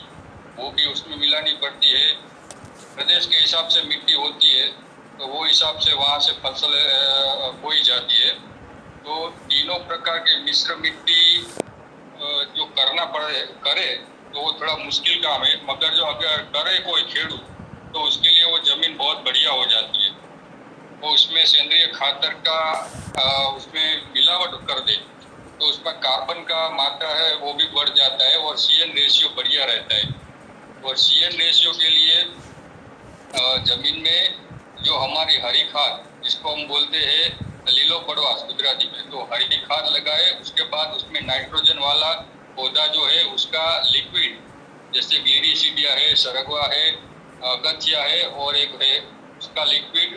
वो भी उसमें मिलानी पड़ती है. प्रदेश के हिसाब से मिट्टी होती है तो वो हिसाब से वहाँ से फसल बोई जाती है. तो तीनों प्रकार के मिश्र मिट्टी जो करना करे तो वो थोड़ा मुश्किल काम है. मगर जो अगर करे कोई खेड़ू तो उसके लिए वो जमीन बहुत बढ़िया हो जाती है. वो उसमें सेंद्रीय खातर का उसमें मिलावट कर दे तो उसमें कार्बन का मात्रा है वो भी बढ़ जाता है और CN रेशियो बढ़िया रहता है. और CN रेशियो के लिए जमीन में जो हमारी हरी खाद, जिसको हम बोलते हैं लीलो पड़वास गुजराती में, तो हरी खाद लगाए. उसके बाद उसमें नाइट्रोजन वाला पौधा जो है उसका लिक्विड, जैसे ग्लिरीसीडिया है, सरगवा है, अगथिया है और एक है, उसका लिक्विड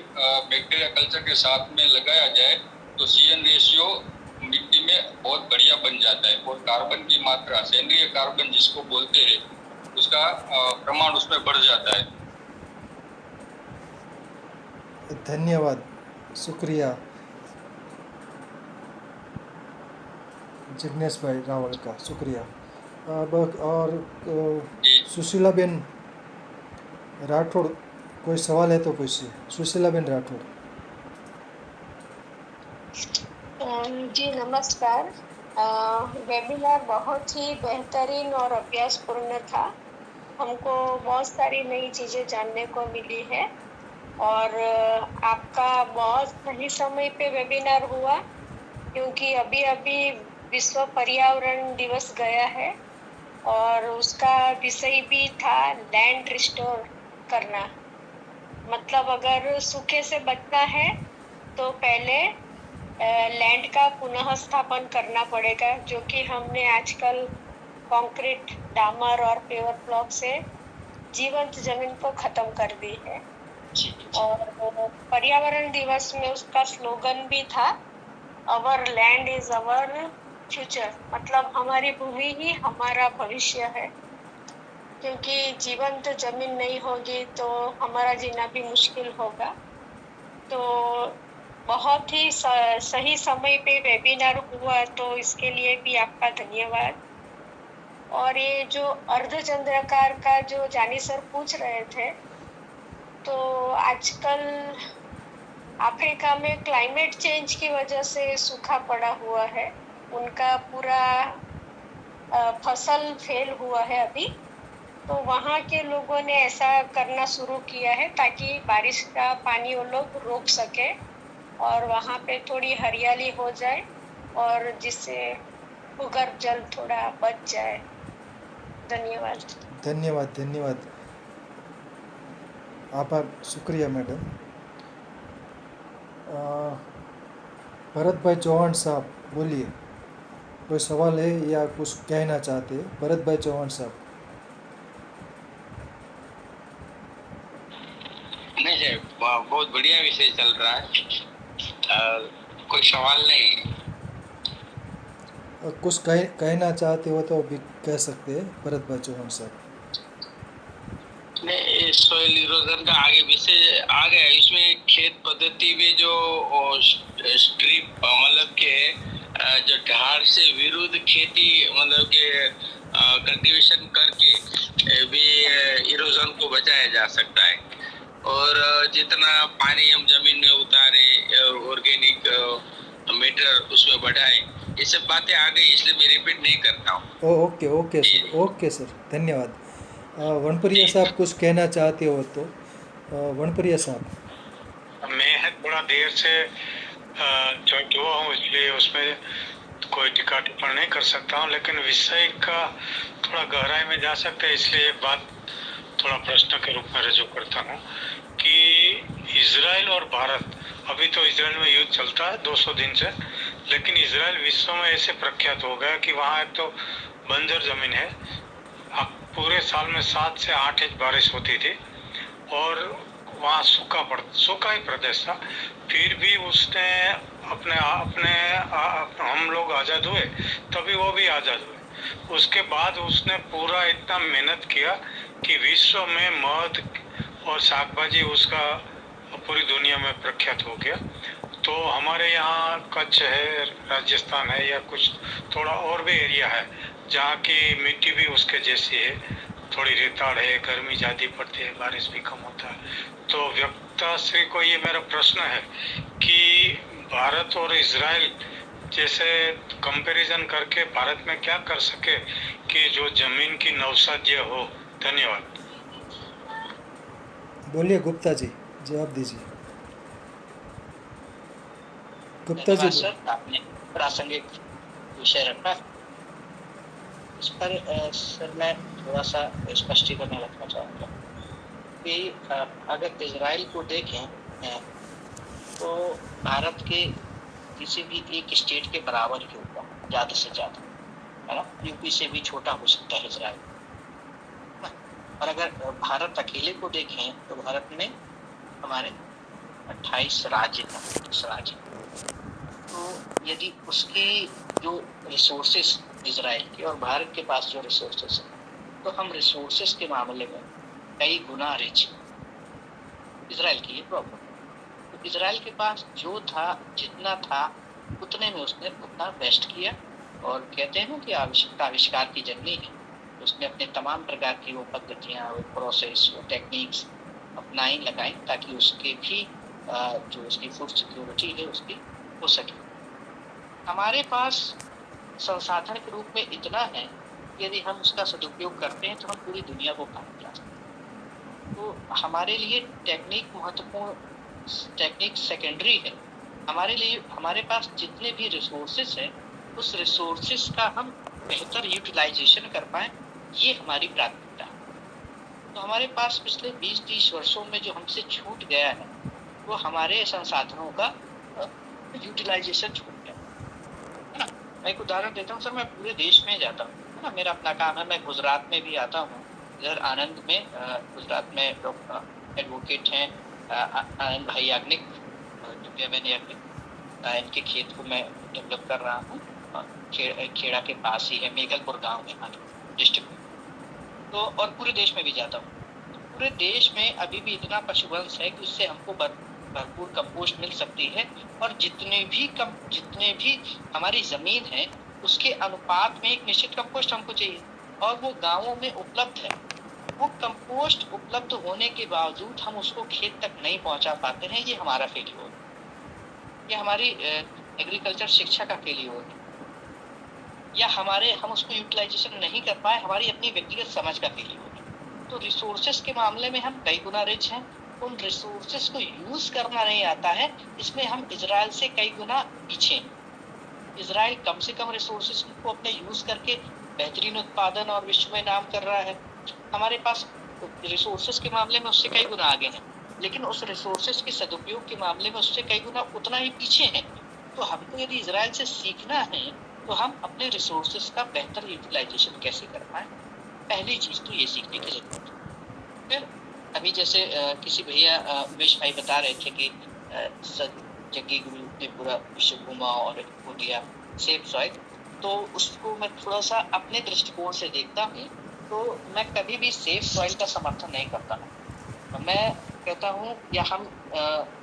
बैक्टीरिया कल्चर के साथ में लगाया जाए तो CN रेशियो मिट्टी में बहुत बढ़िया बन जाता है. और कार्बन की मात्रा, सेंद्रीय कार्बन जिसको बोलते हैं, उसका प्रमाण उसमें बढ़ जाता है. धन्यवाद, शुक्रिया जिग्नेश भाई रावल का, शुक्रिया. अब और सुशीला बेन राठौड़, कोई सवाल है तो पूछिए. सुशीला बेन राठौड़. जी नमस्कार. वेबिनार बहुत ही बेहतरीन और अभ्यासपूर्ण था. हमको बहुत सारी नई चीज़ें जानने को मिली है और आपका बहुत सही समय पे वेबिनार हुआ क्योंकि अभी अभी विश्व पर्यावरण दिवस गया है और उसका विषय भी था लैंड रिस्टोर करना. मतलब अगर सूखे से बचना है तो पहले लैंड का पुनः स्थापन करना पड़ेगा, जो कि हमने आजकल कंक्रीट, डामर और पेवर ब्लॉक से जीवंत जमीन को खत्म कर दी है. और पर्यावरण दिवस में उसका स्लोगन भी था अवर लैंड इज अवर फ्यूचर, मतलब हमारी भूमि ही हमारा भविष्य है. क्योंकि जीवंत जमीन नहीं होगी तो हमारा जीना भी मुश्किल होगा. तो बहुत ही सही समय पे वेबिनार हुआ, तो इसके लिए भी आपका धन्यवाद. और ये जो अर्धचंद्राकार का जो जानी सर पूछ रहे थे, तो आजकल अफ्रीका में क्लाइमेट चेंज की वजह से सूखा पड़ा हुआ है. उनका पूरा फसल फेल हुआ है अभी. तो वहाँ के लोगों ने ऐसा करना शुरू किया है ताकि बारिश का पानी वो लोग रोक सके और वहाँ पे थोड़ी हरियाली हो जाए और जिससे भूगर्भ जल थोड़ा बच जाए। धन्यवाद। धन्यवाद धन्यवाद, आभार, शुक्रिया मैडम। भरत भाई चौहान साहब बोलिए, कोई सवाल है या कुछ कहना चाहते हैं? भरत भाई चौहान साहब। नहीं है, बहुत बढ़िया विषय चल रहा है, कोई सवाल नहीं। कुछ कहना चाहते हो तो अभी कह सकते हैं भरत भाई चौहान साहब। नहीं, सॉइल इरोजन का आगे विषय आ गया। इसमें खेत पद्धति में जो स्ट्रिप मतलब के जो ढाल से विरुद्ध खेती मतलब के कल्टीवेशन करके भी इरोजन को बचाया जा सकता है। और जितना पानी हम जमीन में उतारे, ऑर्गेनिक मैटर उसमें बढ़ाए, ये सब बातें आ गई, इसलिए मैं रिपीट नहीं करता हूँ। Okay okay sir, okay sir, धन्यवाद। वनप्रिया साहब कुछ कहना चाहते हो तो वनप्रिया साहब। मैं थोड़ा देर से ज्वाइन हुआ हूँ, इसलिए उसमें कोई टिक्का टिप्पणी नहीं कर सकता हूँ, लेकिन विषय का थोड़ा गहराई में जा सकते हैं, इसलिए एक बात थोड़ा प्रश्न के रूप में रजू करता हूँ कि इजराइल और भारत, अभी तो इजराइल में युद्ध चलता है 200 दिन से, लेकिन इजराइल विश्व में ऐसे प्रख्यात हो गया कि वहाँ एक तो बंजर जमीन है, पूरे साल में 7 से 8 इंच बारिश होती थी और वहाँ सूखा ही प्रदेश था। फिर भी उसने हम लोग आज़ाद हुए तभी वो भी आज़ाद हुए। उसके बाद उसने पूरा इतना मेहनत किया कि विश्व में मध और साग भाजी उसका पूरी दुनिया में प्रख्यात हो गया। तो हमारे यहाँ कच्छ है, राजस्थान है, या कुछ थोड़ा और भी एरिया है जहाँ की मिट्टी भी उसके जैसी है, थोड़ी रेताड़ है, गर्मी ज़्यादा पड़ती है, बारिश भी कम होता है। तो वक्ता श्री को ये मेरा प्रश्न है कि भारत और इजराइल जैसे कंपैरिजन करके भारत में क्या कर सके कि जो जमीन की नौसाध्य हो। धन्यवाद। बोलिए गुप्ता जी, जवाब दीजिए। गुप्ता जी। सर, आपने प्रासंगिक विषय रखा, इस पर सर मैं थोड़ा सा स्पष्टीकरण रखना चाहूँगा कि अगर इजराइल को देखें तो भारत के किसी भी एक स्टेट के बराबर ही होगा, ज़्यादा से ज़्यादा, है ना। यूपी से भी छोटा हो सकता है इजराइल। और अगर भारत अकेले को देखें तो भारत में हमारे 28 राज्य हैं। तो यदि उसकी जो रिसोर्सेस इजराइल के और भारत के पास जो रिसोर्सेस है, तो हम रिसोर्सेस के मामले में कई गुना रिच इजराइल की ये प्रॉब्लम। तो इजराइल के पास जो था, जितना था उतने में उसने उतना बेस्ट किया। और कहते हैं ना कि आविष्कार की जननी है, उसने अपने तमाम प्रकार की वो पद्धतियाँ, वो प्रोसेस, वो टेक्निक्स अपनाई, लगाई, ताकि उसके भी जो उसकी फूड सिक्योरिटी है उसकी हो सके। हमारे पास संसाधन के रूप में इतना है, यदि हम उसका सदुपयोग करते हैं तो हम पूरी दुनिया को काम ला सकते हैं। तो हमारे लिए टेक्निक महत्वपूर्ण, टेक्निक सेकेंडरी है। हमारे लिए हमारे पास जितने भी रिसोर्सेस हैं, उस रिसोर्सेस का हम बेहतर यूटिलाइजेशन कर पाएँ, ये हमारी प्राथमिकता है। तो हमारे पास पिछले 20-30 वर्षों में जो हमसे छूट गया है, वो हमारे संसाधनों का यूटिलाइजेशन छूट गया है ना। मैं एक उदाहरण देता हूँ सर, मैं पूरे देश में जाता हूँ, है ना, मेरा अपना काम है, मैं गुजरात में भी आता हूँ। इधर आनंद में, गुजरात में एडवोकेट हैं आनंद भाई याग्निक, याग्निक, इनके खेत को मैं डेवलप कर रहा हूँ। खेड़ा के पास ही है, मेघलपुर गांव में, डिस्ट्रिक्ट में। तो और पूरे देश में भी जाता हूँ। पूरे देश में अभी भी इतना पशुवंश है कि उससे हमको भरपूर कंपोस्ट मिल सकती है। और जितने भी हमारी ज़मीन है उसके अनुपात में एक निश्चित कंपोस्ट हमको चाहिए, और वो गांवों में उपलब्ध है। वो कंपोस्ट उपलब्ध होने के बावजूद हम उसको खेत तक नहीं पहुंचा पाते हैं, ये हमारा फेलियर है। ये हमारी एग्रीकल्चर शिक्षा का फेलियर है, या हम उसको यूटिलाइजेशन नहीं कर पाए, हमारी अपनी व्यक्तिगत समझ का फेलियर है। तो रिसोर्सेस के मामले में हम कई गुना रिच हैं, उन रिसोर्सेस को यूज करना नहीं आता है, इसमें हम इजराइल से कई गुना पीछे हैं। इजराइल कम से कम रिसोर्सेस को अपने यूज करके बेहतरीन उत्पादन और विश्व में नाम कर रहा है। हमारे पास रिसोर्सेस के मामले में उससे कई गुना आगे हैं, लेकिन उस रिसोर्सेस के सदुपयोग के मामले में उससे कई गुना उतना ही पीछे हैं। तो हमको यदि इजराइल से सीखना है तो हम अपने रिसोर्सेस का बेहतर यूटिलाइजेशन कैसे कर पाए, पहली चीज तो ये सीखने की जरूरत है। फिर अभी जैसे किसी भैया उमेश भाई बता रहे थे कि जग्गी गुरु ने पूरा विश्व घूमा और हो गया सेफ सॉइल, तो उसको मैं थोड़ा सा अपने दृष्टिकोण से देखता हूँ। तो मैं कभी भी सेफ सॉइल का समर्थन नहीं करता। मैं कहता हूँ, या हम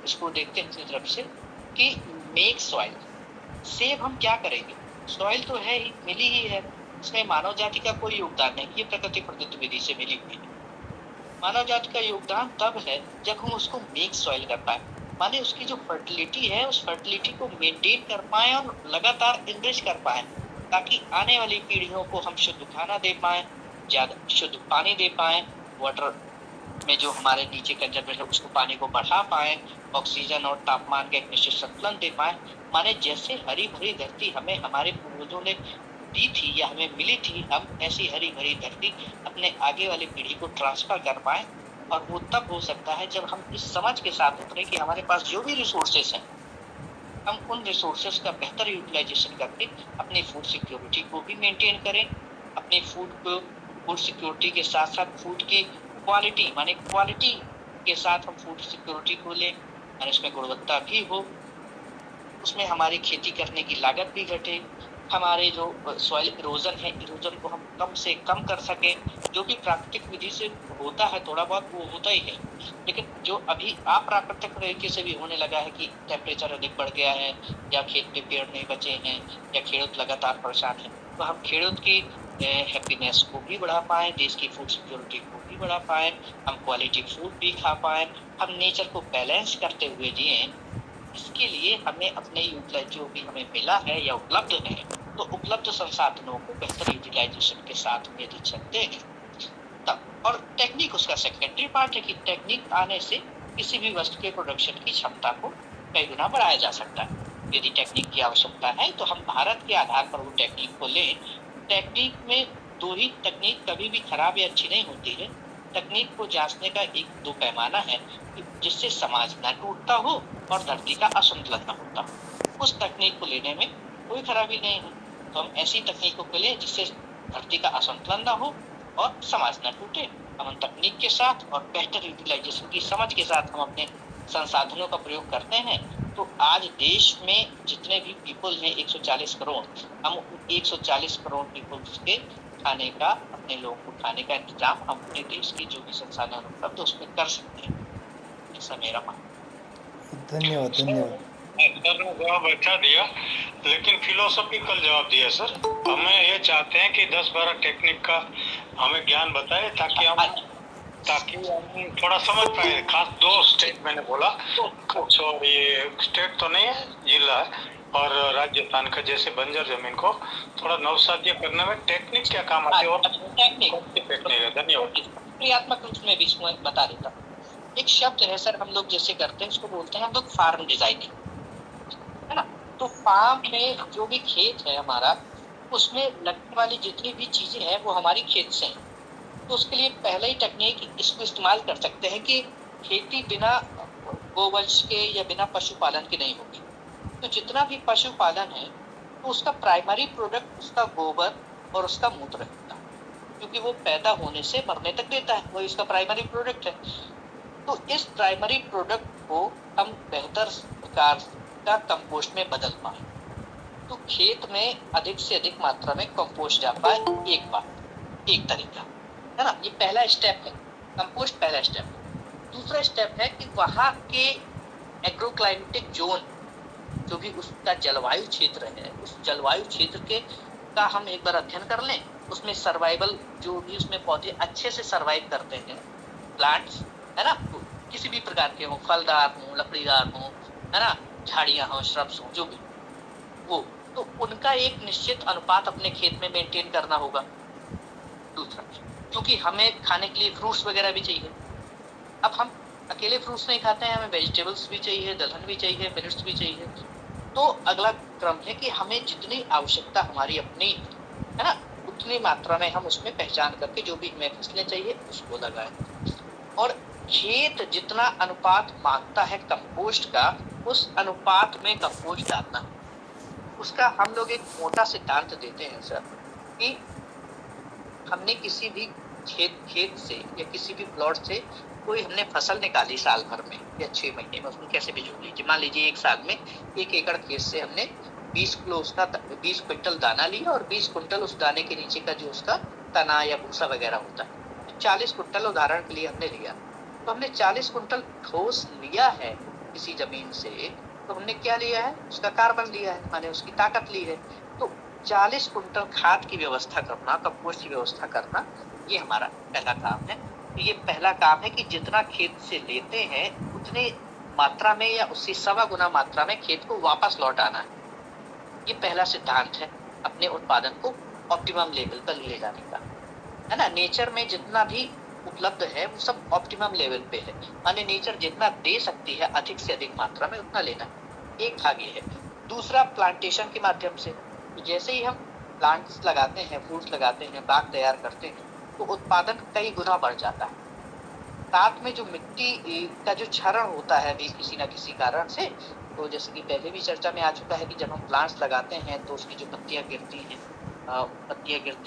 इसको देखते हैं अपनी तरफ से कि मेक सॉइल सेव। हम क्या करेंगे, सॉइल तो है ही, मिली ही है, इसमें मानव जाति का कोई योगदान नहीं, ये प्रकृति प्रदत्त विधि से मिली हुई है। मानव जाति का योगदान तब है जब हम उसको मेक सॉइल कर पाए, माने उसकी जो फर्टिलिटी है उस फर्टिलिटी को मेंटेन कर पाए और लगातार इनरिच कर पाए, ताकि आने वाली पीढ़ियों को हम शुद्ध खाना दे पाए, ज्यादा शुद्ध पानी दे पाए, वाटर में जो हमारे नीचे कंजर्वेशन है उसको पानी को बढ़ा पाए, ऑक्सीजन और तापमान का एक निश्चित संतुलन दे पाए। माने जैसे हरी भरी धरती हमें हमारे पूर्वजों ने दी थी या हमें मिली थी, हम ऐसी हरी भरी धरती अपने आगे वाली पीढ़ी को ट्रांसफर कर पाए। और वो तब हो सकता है जब हम इस समझ के साथ उतरे कि हमारे पास जो भी रिसोर्सेस हैं, हम उन रिसोर्सेस का बेहतर यूटिलाइजेशन करके अपनी फूड सिक्योरिटी को भी मेंटेन करें, अपनी फूड सिक्योरिटी के साथ साथ फूड की क्वालिटी, माने क्वालिटी के साथ हम फूड सिक्योरिटी को लें, और इसमें गुणवत्ता भी हो, उसमें हमारी खेती करने की लागत भी घटे, हमारे जो सॉइल इरोजन है, इरोजन को हम कम से कम कर सकें। जो भी प्राकृतिक विधि से होता है थोड़ा बहुत वो होता ही है, लेकिन जो अभी अप्राकृतिक तरीके से भी होने लगा है कि टेम्परेचर अधिक बढ़ गया है, या खेत में पेड़ नहीं बचे हैं, या खेडूत लगातार परेशान है, तो हम खेडूत की हैप्पीनेस को भी बढ़ा पाएँ, देश की फूड सिक्योरिटी को भी बढ़ा पाएँ, हम क्वालिटी फूड भी खा पाएँ, हम नेचर को बैलेंस करते हुए जिए। इसके लिए हमें अपने यूटिलाइज जो भी हमें मिला है या उपलब्ध है, तो उपलब्ध संसाधनों को बेहतर यूटिलाइजेशन के साथ में यदि चलते हैं तब। और टेक्निक उसका सेकेंडरी पार्ट है कि टेक्निक आने से किसी भी वस्तु के प्रोडक्शन की क्षमता को कई गुना बढ़ाया जा सकता है। यदि टेक्निक की आवश्यकता है तो हम भारत के आधार पर वो टेक्निक को लें। टेक्निक में दो ही तकनीक कभी भी खराब या अच्छी नहीं होती है। तकनीक को जांचने का एक दो पैमाना है जिससे समाज न टूटता हो और धरती का असंतुलन न होता हो। उस तकनीक को लेने में कोई खराबी नहीं है, तो हम ऐसी तकनीकों को लें जिससे धरती का असंतुलन न हो और समाज न टूटे। हम तकनीक के साथ और बेहतर यूटिलाइजेशन की समझ के साथ हम अपने संसाधनों का प्रयोग करते हैं, तो आज देश में जितने भी पीपल हैं 140 करोड़, हम 140 करोड़ पीपल्स के खाने का, अपने लोगों को खाने का इंतजाम हम अपने देश की जो भी संसाधन उपलब्ध उसमें कर सकते हैं। ऐसा मेरा मानना। धन्यवाद। सर ने जवाब अच्छा दिया, लेकिन फिलोसॉफिकल जवाब दिया सर। हमें ये चाहते हैं कि 10-12 टेक्निक का हमें ज्ञान बताए ताकि हम थोड़ा समझ पाए। खास 2 स्टेट मैंने बोला, तो ये स्टेट तो नहीं है, जिला है, और राजस्थान का जैसे बंजर जमीन को थोड़ा नवसाध्य करने में टेक्निक क्या काम आती है और टेक्निक है। धन्यवाद। क्रियात्मक रूप में भी इसको बता देता हूँ। एक शब्द है सर, हम लोग जैसे करते हैं उसको बोलते हैं हम लोग फार्म डिजाइनिंग, है ना। तो फार्म में जो भी खेत है हमारा, उसमें लगने वाली जितनी भी चीजें हैं वो हमारी खेत से हैं। तो उसके लिए पहले ही टेक्निक इसको इस्तेमाल कर सकते हैं कि खेती बिना गोवंश के या बिना पशुपालन के नहीं होगी। तो जितना भी पशुपालन है तो उसका प्राइमरी प्रोडक्ट उसका गोबर और उसका मूत्र है, क्योंकि वो पैदा होने से मरने तक देता है, वही उसका प्राइमरी प्रोडक्ट है। तो इस प्राइमरी प्रोडक्ट को हम बेहतर प्रकार का कंपोस्ट में बदल पाए, तो खेत में अधिक से अधिक मात्रा में कंपोस्ट जा पाए। एक तरीका है ना, ये पहला स्टेप है, कंपोस्ट पहला स्टेप है। दूसरा स्टेप है कि वहाँ के एग्रोक्लाइमेटिक जोन जो भी उसका जलवायु क्षेत्र है, उस जलवायु क्षेत्र के का हम एक बार अध्ययन कर लें। उसमें सर्वाइवल जो भी उसमें पौधे अच्छे से सर्वाइव करते हैं, प्लांट्स, है ना, तो किसी भी प्रकार के हों, फलदार हों, लकड़ीदार हों, है ना, झाड़ियाँ हों, श्रब्स हों, जो भी वो, तो उनका एक निश्चित अनुपात अपने खेत में मेंटेन करना होगा। दूसरा, क्योंकि हमें खाने के लिए फ्रूट्स वगैरह भी चाहिए। अब हम अकेले फ्रूट्स नहीं खाते हैं, हमें वेजिटेबल्स भी चाहिए, दलहन भी चाहिए, मिनट्स भी चाहिए। तो अगला क्रम है कि हमें जितनी आवश्यकता हमारी अपनी है ना, उतनी मात्रा में हम उसमें पहचान करके जो भी हमें फसलें चाहिए उसको लगाएं। और खेत जितना अनुपात मांगता है कंपोस्ट का, उस अनुपात में कंपोस्ट डालना। उसका हम लोग एक मोटा सिद्धांत देते हैं सर कि हमने किसी भी खेत से या किसी भी प्लॉट से कोई हमने फसल निकाली साल भर में या 6 महीने में, उसको कैसे भी जोड़ लीजिए। मान लीजिए एक साल में 1 एकड़ खेत से हमने 20 किलो उसका 20 क्विंटल दाना लिया और 20 क्विंटल उस दाने के नीचे का जो उसका तना या भूसा वगैरह होता है, 40 क्विंटल उदाहरण के लिए हमने लिया। तो हमने 40 क्विंटल ठोस लिया है किसी जमीन से, तो हमने क्या लिया है, उसका कार्बन लिया है, माने उसकी ताकत ली है। तो 40 क्विंटल खाद की व्यवस्था करना, कंपोस्ट की व्यवस्था करना, ये हमारा पहला काम है। तो ये पहला काम है कि जितना खेत से लेते हैं उतने मात्रा में या उससे 1.25 गुना मात्रा में खेत को वापस लौटाना है। ये पहला सिद्धांत है अपने उत्पादन को ऑप्टिमम लेवल पर ले जाने का, है ना। नेचर में जितना भी उपलब्ध है वो सब ऑप्टिमम लेवल पे है, माने नेचर जितना दे सकती है अधिक से अधिक मात्रा में उतना लेना, एक भाग ये है। दूसरा प्लांटेशन के माध्यम से, जैसे ही हम प्लांट्स लगाते हैं, फ्रूट्स लगाते हैं, बाग तैयार करते हैं, तो उत्पादन कई गुना बढ़ जाता है। साथ में जो मिट्टी का जो क्षरण होता है भी किसी न किसी कारण से, तो जैसे कि पहले भी चर्चा में आ चुका है कि जब हम प्लांट्स लगाते हैं तो उसकी जो पत्तियां गिरती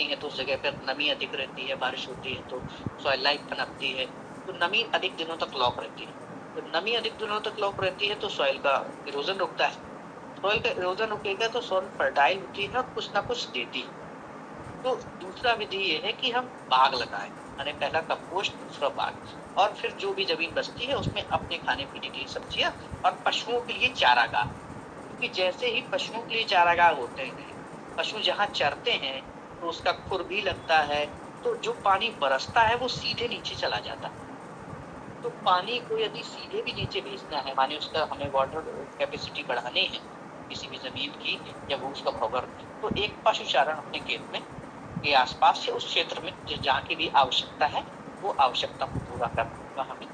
हैं तो उस जगह पर नमी अधिक रहती है, बारिश होती है तो सॉइल लाइफ पनपती है, तो नमी अधिक दिनों तक लॉक रहती है। तो नमी अधिक दिनों तक लॉक रहती है तो सॉइल का इरोजन रुकता है, सॉइल का इरोजन रुकेगा तो सॉइल फर्टाइल होती है और कुछ ना कुछ देती है। तो दूसरा विधि ये है कि हम बाग लगाएं, यानी पहला कंपोस्ट, दूसरा बाग, और फिर जो भी जमीन बचती है उसमें अपने खाने पीने की सब्जियां और पशुओं के लिए चारागाह। क्योंकि जैसे ही पशुओं के लिए चारागाह होते हैं, पशु जहाँ चरते हैं तो उसका खुर भी लगता है, तो जो पानी बरसता है वो सीधे नीचे चला जाता है। तो पानी को यदि सीधे भी नीचे भेजना है, माने उसका हमें वाटर कैपेसिटी बढ़ानी है किसी भी जमीन की या वो उसका भौगोल, तो एक पशु चारण अपने खेत में के आसपास से उस क्षेत्र में जहाँ की भी आवश्यकता है वो आवश्यकता को पूरा करना होगा हमें।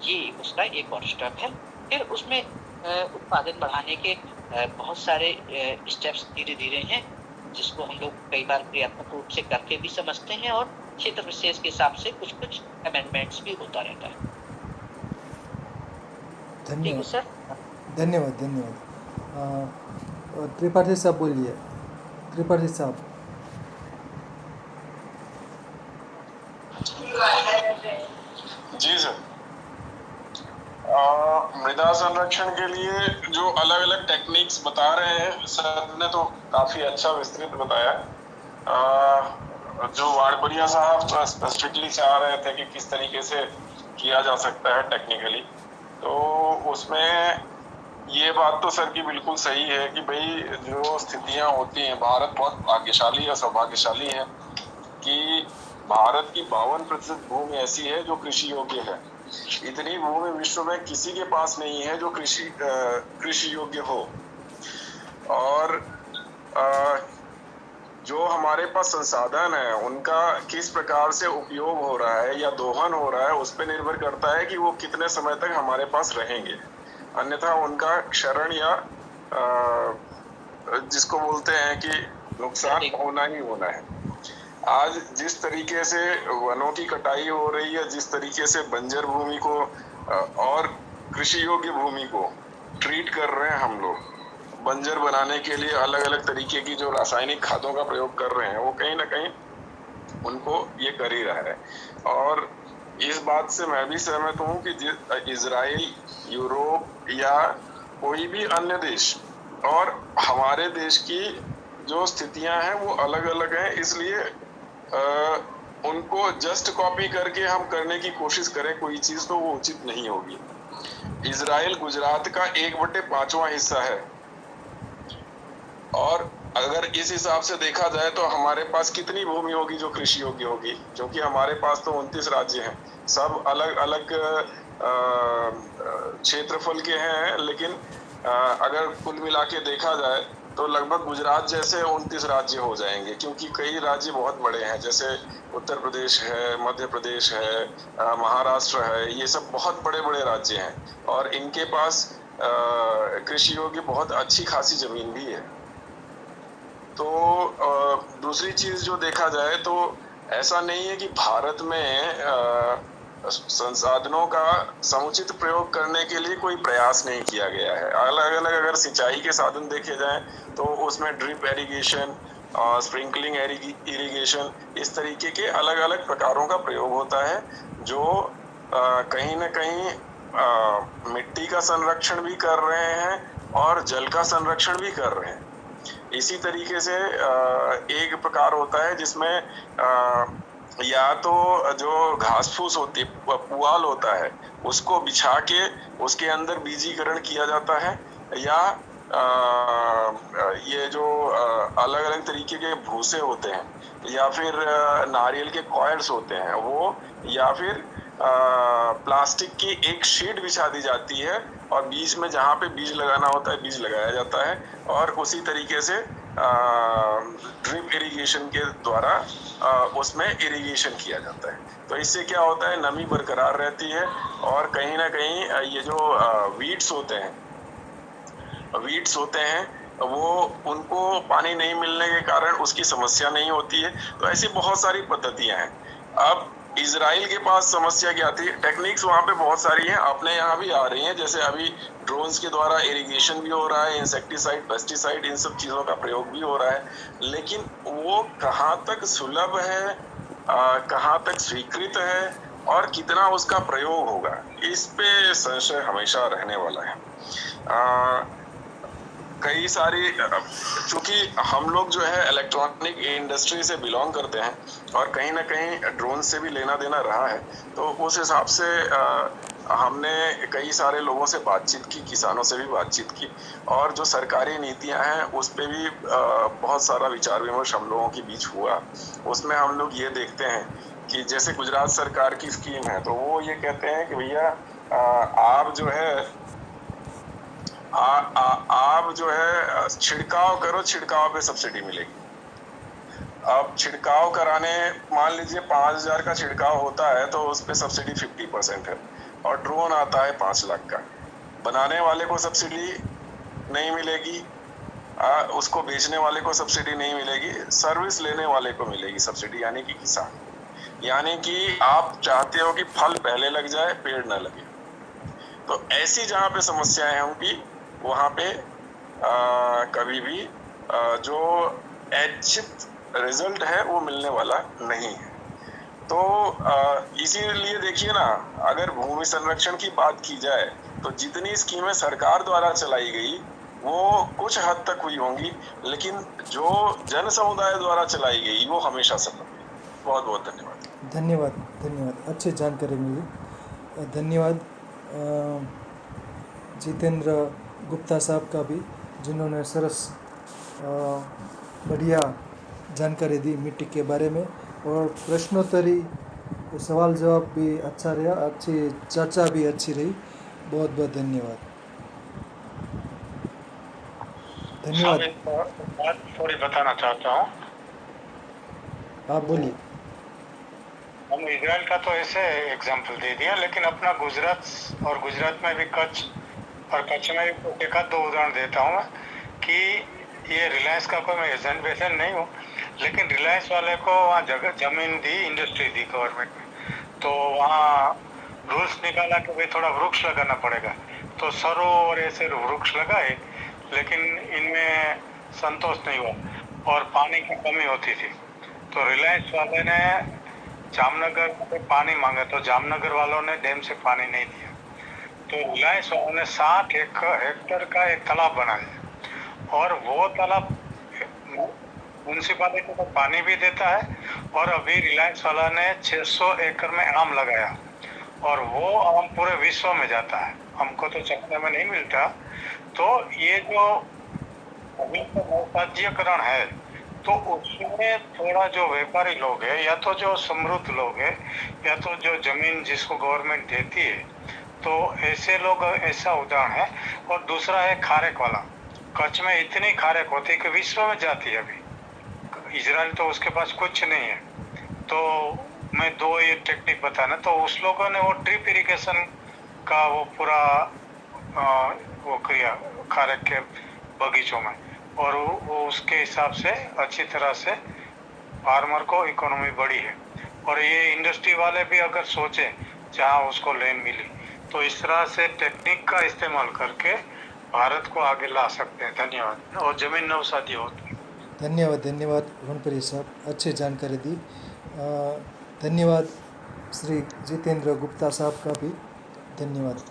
ये उसका एक और स्टेप है। फिर उसमें उत्पादन बढ़ाने के बहुत सारे स्टेप्स धीरे धीरे हैं, जिसको हम लोग कई बार क्रियात्मक रूप से करके भी समझते हैं और क्षेत्र विशेष के हिसाब से कुछ कुछ अमेंडमेंट्स भी होता रहता है। धन्यवाद सर, धन्यवाद धन्यवाद। त्रिपाठी साहब बोलिए, त्रिपाठी साहब। जी सर, मृदा संरक्षण के लिए जो अलग अलग टेक्निक्स बता रहे हैं सर ने तो काफी अच्छा विस्तृत बताया। जो वाड़बड़िया साहब स्पेसिफिकली चाह रहे थे कि किस तरीके से किया जा सकता है टेक्निकली, तो उसमें ये बात तो सर की बिल्कुल सही है कि भाई जो स्थितियां होती हैं, भारत बहुत भाग्यशाली या सौभाग्यशाली है कि भारत की 52% भूमि ऐसी है जो कृषि योग्य है। इतनी भूमि विश्व में किसी के पास नहीं है जो कृषि योग्य हो। और जो हमारे पास संसाधन है उनका किस प्रकार से उपयोग हो रहा है या दोहन हो रहा है, उस पर निर्भर करता है कि वो कितने समय तक हमारे पास रहेंगे। अन्यथा उनका क्षरण या जिसको बोलते हैं कि नुकसान होना ही होना है। आज जिस तरीके से वनों की कटाई हो रही है, जिस तरीके से बंजर भूमि को और कृषि योग्य भूमि को ट्रीट कर रहे हैं हम लोग, बंजर बनाने के लिए अलग अलग तरीके की जो रासायनिक खादों का प्रयोग कर रहे हैं, वो कहीं ना कहीं उनको ये कर ही रहा है। और इस बात से मैं भी सहमत हूँ कि इजराइल, यूरोप या कोई भी अन्य देश और हमारे देश की जो स्थितियां हैं वो अलग अलग हैं, इसलिए उनको जस्ट कॉपी करके हम करने की कोशिश करें कोई चीज तो वो उचित नहीं होगी। इजराइल गुजरात का 1/5वां हिस्सा है, और अगर इस हिसाब से देखा जाए तो हमारे पास कितनी भूमि होगी जो कृषि योग्य होगी, क्योंकि हमारे पास तो 29 राज्य हैं, सब अलग अलग क्षेत्रफल के हैं, लेकिन अगर कुल मिला के देखा जाए तो लगभग गुजरात जैसे 29 राज्य हो जाएंगे, क्योंकि कई राज्य बहुत बड़े हैं, जैसे उत्तर प्रदेश है, मध्य प्रदेश है, महाराष्ट्र है, ये सब बहुत बड़े बड़े राज्य हैं और इनके पास कृषि योग्य बहुत अच्छी खासी जमीन भी है। तो दूसरी चीज जो देखा जाए तो ऐसा नहीं है कि भारत में संसाधनों का समुचित प्रयोग करने के लिए कोई प्रयास नहीं किया गया है। अलग अलग अगर सिंचाई के साधन देखे जाएं तो उसमें ड्रिप इरिगेशन, स्प्रिंकलिंग इरिगेशन, इस तरीके के अलग अलग प्रकारों का प्रयोग होता है, जो कहीं ना कहीं मिट्टी का संरक्षण भी कर रहे हैं और जल का संरक्षण भी कर रहे हैं। इसी तरीके से एक प्रकार होता है जिसमें या तो जो घास फूस होती है, पुआल होता है, उसको बिछा के उसके अंदर बीजीकरण किया जाता है, या ये जो अलग अलग तरीके के भूसे होते हैं, या फिर नारियल के कॉयल्स होते हैं वो, या फिर प्लास्टिक की एक शीट बिछा दी जाती है और बीच में जहाँ पे बीज लगाना होता है बीज लगाया जाता है, और उसी तरीके से ड्रिप इरिगेशन के द्वारा उसमें इरिगेशन किया जाता है। तो इससे क्या होता है, नमी बरकरार रहती है और कहीं ना कहीं ये जो वीड्स होते हैं वो उनको पानी नहीं मिलने के कारण उसकी समस्या नहीं होती है। तो ऐसी बहुत सारी पद्धतियां हैं। अब इजराइल के पास समस्या क्या थी, टेक्निक्स वहाँ पे बहुत सारी हैं, अपने यहाँ भी आ रही हैं, जैसे अभी ड्रोन्स के द्वारा इरिगेशन भी हो रहा है, इंसेक्टिसाइड, पेस्टिसाइड, इन सब चीज़ों का प्रयोग भी हो रहा है, लेकिन वो कहाँ तक सुलभ है, कहाँ तक स्वीकृत है और कितना उसका प्रयोग होगा, इस पे संशय हमेशा रहने वाला है। कई सारी, चूंकि हम लोग जो है इलेक्ट्रॉनिक इंडस्ट्री से बिलोंग करते हैं और कहीं ना कहीं ड्रोन से भी लेना देना रहा है, तो उस हिसाब से हमने कई सारे लोगों से बातचीत की, किसानों से भी बातचीत की, और जो सरकारी नीतियां हैं उस पे भी बहुत सारा विचार विमर्श हम लोगों के बीच हुआ। उसमें हम लोग ये देखते हैं कि जैसे गुजरात सरकार की स्कीम है, तो वो ये कहते हैं कि भैया आप जो है छिड़काव करो, छिड़काव पे सब्सिडी मिलेगी। अब छिड़काव कराने, मान लीजिए 5,000 का छिड़काव होता है तो उस पे सब्सिडी 50% है, और ड्रोन आता है 5 लाख का। बनाने वाले को सब्सिडी नहीं मिलेगी, उसको बेचने वाले को सब्सिडी नहीं मिलेगी, सर्विस लेने वाले को मिलेगी सब्सिडी, यानी कि किसान। यानी कि आप चाहते हो कि फल पहले लग जाए, पेड़ ना लगे। तो ऐसी जहाँ पे समस्याएं होंगी वहाँ पे कभी भी जो इच्छित रिजल्ट है वो मिलने वाला नहीं है। तो इसीलिए देखिए ना, अगर भूमि संरक्षण की बात की जाए तो जितनी स्कीमें सरकार द्वारा चलाई गई वो कुछ हद तक हुई होंगी, लेकिन जो जन समुदाय द्वारा चलाई गई वो हमेशा सफल हुई। बहुत बहुत धन्यवाद। धन्यवाद, अच्छी जानकारी मिली, धन्यवाद जितेंद्र गुप्ता साहब का भी, जिन्होंने सरस बढ़िया जानकारी दी मिट्टी के बारे में, और प्रश्नोत्तरी सवाल जवाब भी अच्छा रहा, अच्छी चर्चा भी अच्छी रही। बहुत बहुत धन्यवाद। बात थोड़ी बताना चाहता हूँ। आप बोलिए। हम इजराइल का तो ऐसे एग्जाम्पल दे दिया, लेकिन अपना गुजरात और गुजरात में भी कच्छ, और कच्छ में भी एक आध दो उदाहरण देता हूँ कि ये रिलायंस का कोई मैं एजेंट वेजेंट नहीं हूँ, लेकिन रिलायंस वाले को वहाँ जगह जमीन दी, इंडस्ट्री दी गवर्नमेंट में, तो वहाँ रूल्स निकाला कि भाई थोड़ा वृक्ष लगाना पड़ेगा। तो सरों और ऐसे वृक्ष लगाए, लेकिन इनमें संतोष नहीं हुआ और पानी की कमी होती थी। तो रिलायंस वाले ने जामनगर में पानी मांगा, तो जामनगर वालों ने डैम से पानी नहीं दिया। तो रिलायंस वालों ने 60 हेक्टेयर का एक तालाब बना दिया, और वो तालाब म्यूनसिपालिटी को पानी भी देता है, और अभी रिलायंस वाला ने 600 एकड़ में आम लगाया, और वो आम पूरे विश्व में जाता है, हमको तो चखने में नहीं मिलता। तो ये जो अभी तो नौसाध्यकरण है, तो उसमें थोड़ा जो व्यापारी लोग हैं, या तो जो समृद्ध लोग हैं, या तो जो जमीन जिसको गवर्नमेंट देती है, तो ऐसे लोग, ऐसा उदाहरण है। और दूसरा है खारेक वाला। कच्छ में इतनी खारक होती है कि विश्व में जाती है। अभी इजराइल तो उसके पास कुछ नहीं है। तो मैं दो ये टेक्निक बताना, तो उस लोगों ने वो ड्रिप इरिगेशन का वो पूरा वो किया खारक के बगीचों में, और वो उसके हिसाब से अच्छी तरह से फार्मर को इकोनॉमी बढ़ी है। और ये इंडस्ट्री वाले भी अगर सोचे जहाँ उसको लैंड मिली, तो इस तरह से टेक्निक का इस्तेमाल करके भारत को आगे ला सकते हैं। धन्यवाद। और जमीन नवसादी हो। धन्यवाद धन्यवाद वनपरी साहब, अच्छी जानकारी दी। धन्यवाद श्री जितेंद्र गुप्ता साहब का भी धन्यवाद।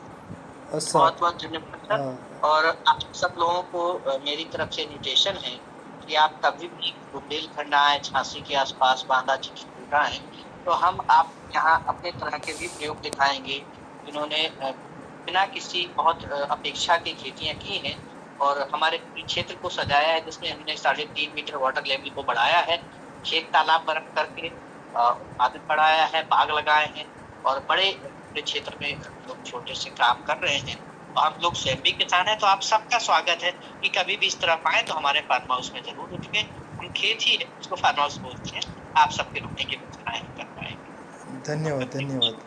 बहुत बहुत धन्यवाद सर। और आप सब लोगों को मेरी तरफ से इन्विटेशन है कि आप कभी भी बुंदेलखंड आए, झांसी के आसपास, बांदा चित्रकूटा आए, तो हम आप यहाँ अपने तरह के भी प्रयोग दिखाएंगे जिन्होंने बिना किसी बहुत अपेक्षा की खेतियाँ की हैं और हमारे क्षेत्र को सजाया है, जिसमें हमने 3.5 मीटर वाटर लेवल को बढ़ाया है, खेत तालाब बना करके उत्पादन बढ़ाया है, बाग लगाए हैं और बड़े क्षेत्र में लोग छोटे से काम कर रहे हैं। और हम लोग स्वयं भी किसान हैं, तो आप सबका स्वागत है कि कभी भी इस तरफ आए तो हमारे फार्म हाउस में जरूर रुकें। हम खेत ही है, उसको फार्म हाउस बोलते हैं। आप सबके रुकने की व्यवस्थाएं कर पाएंगे। धन्यवाद धन्यवाद।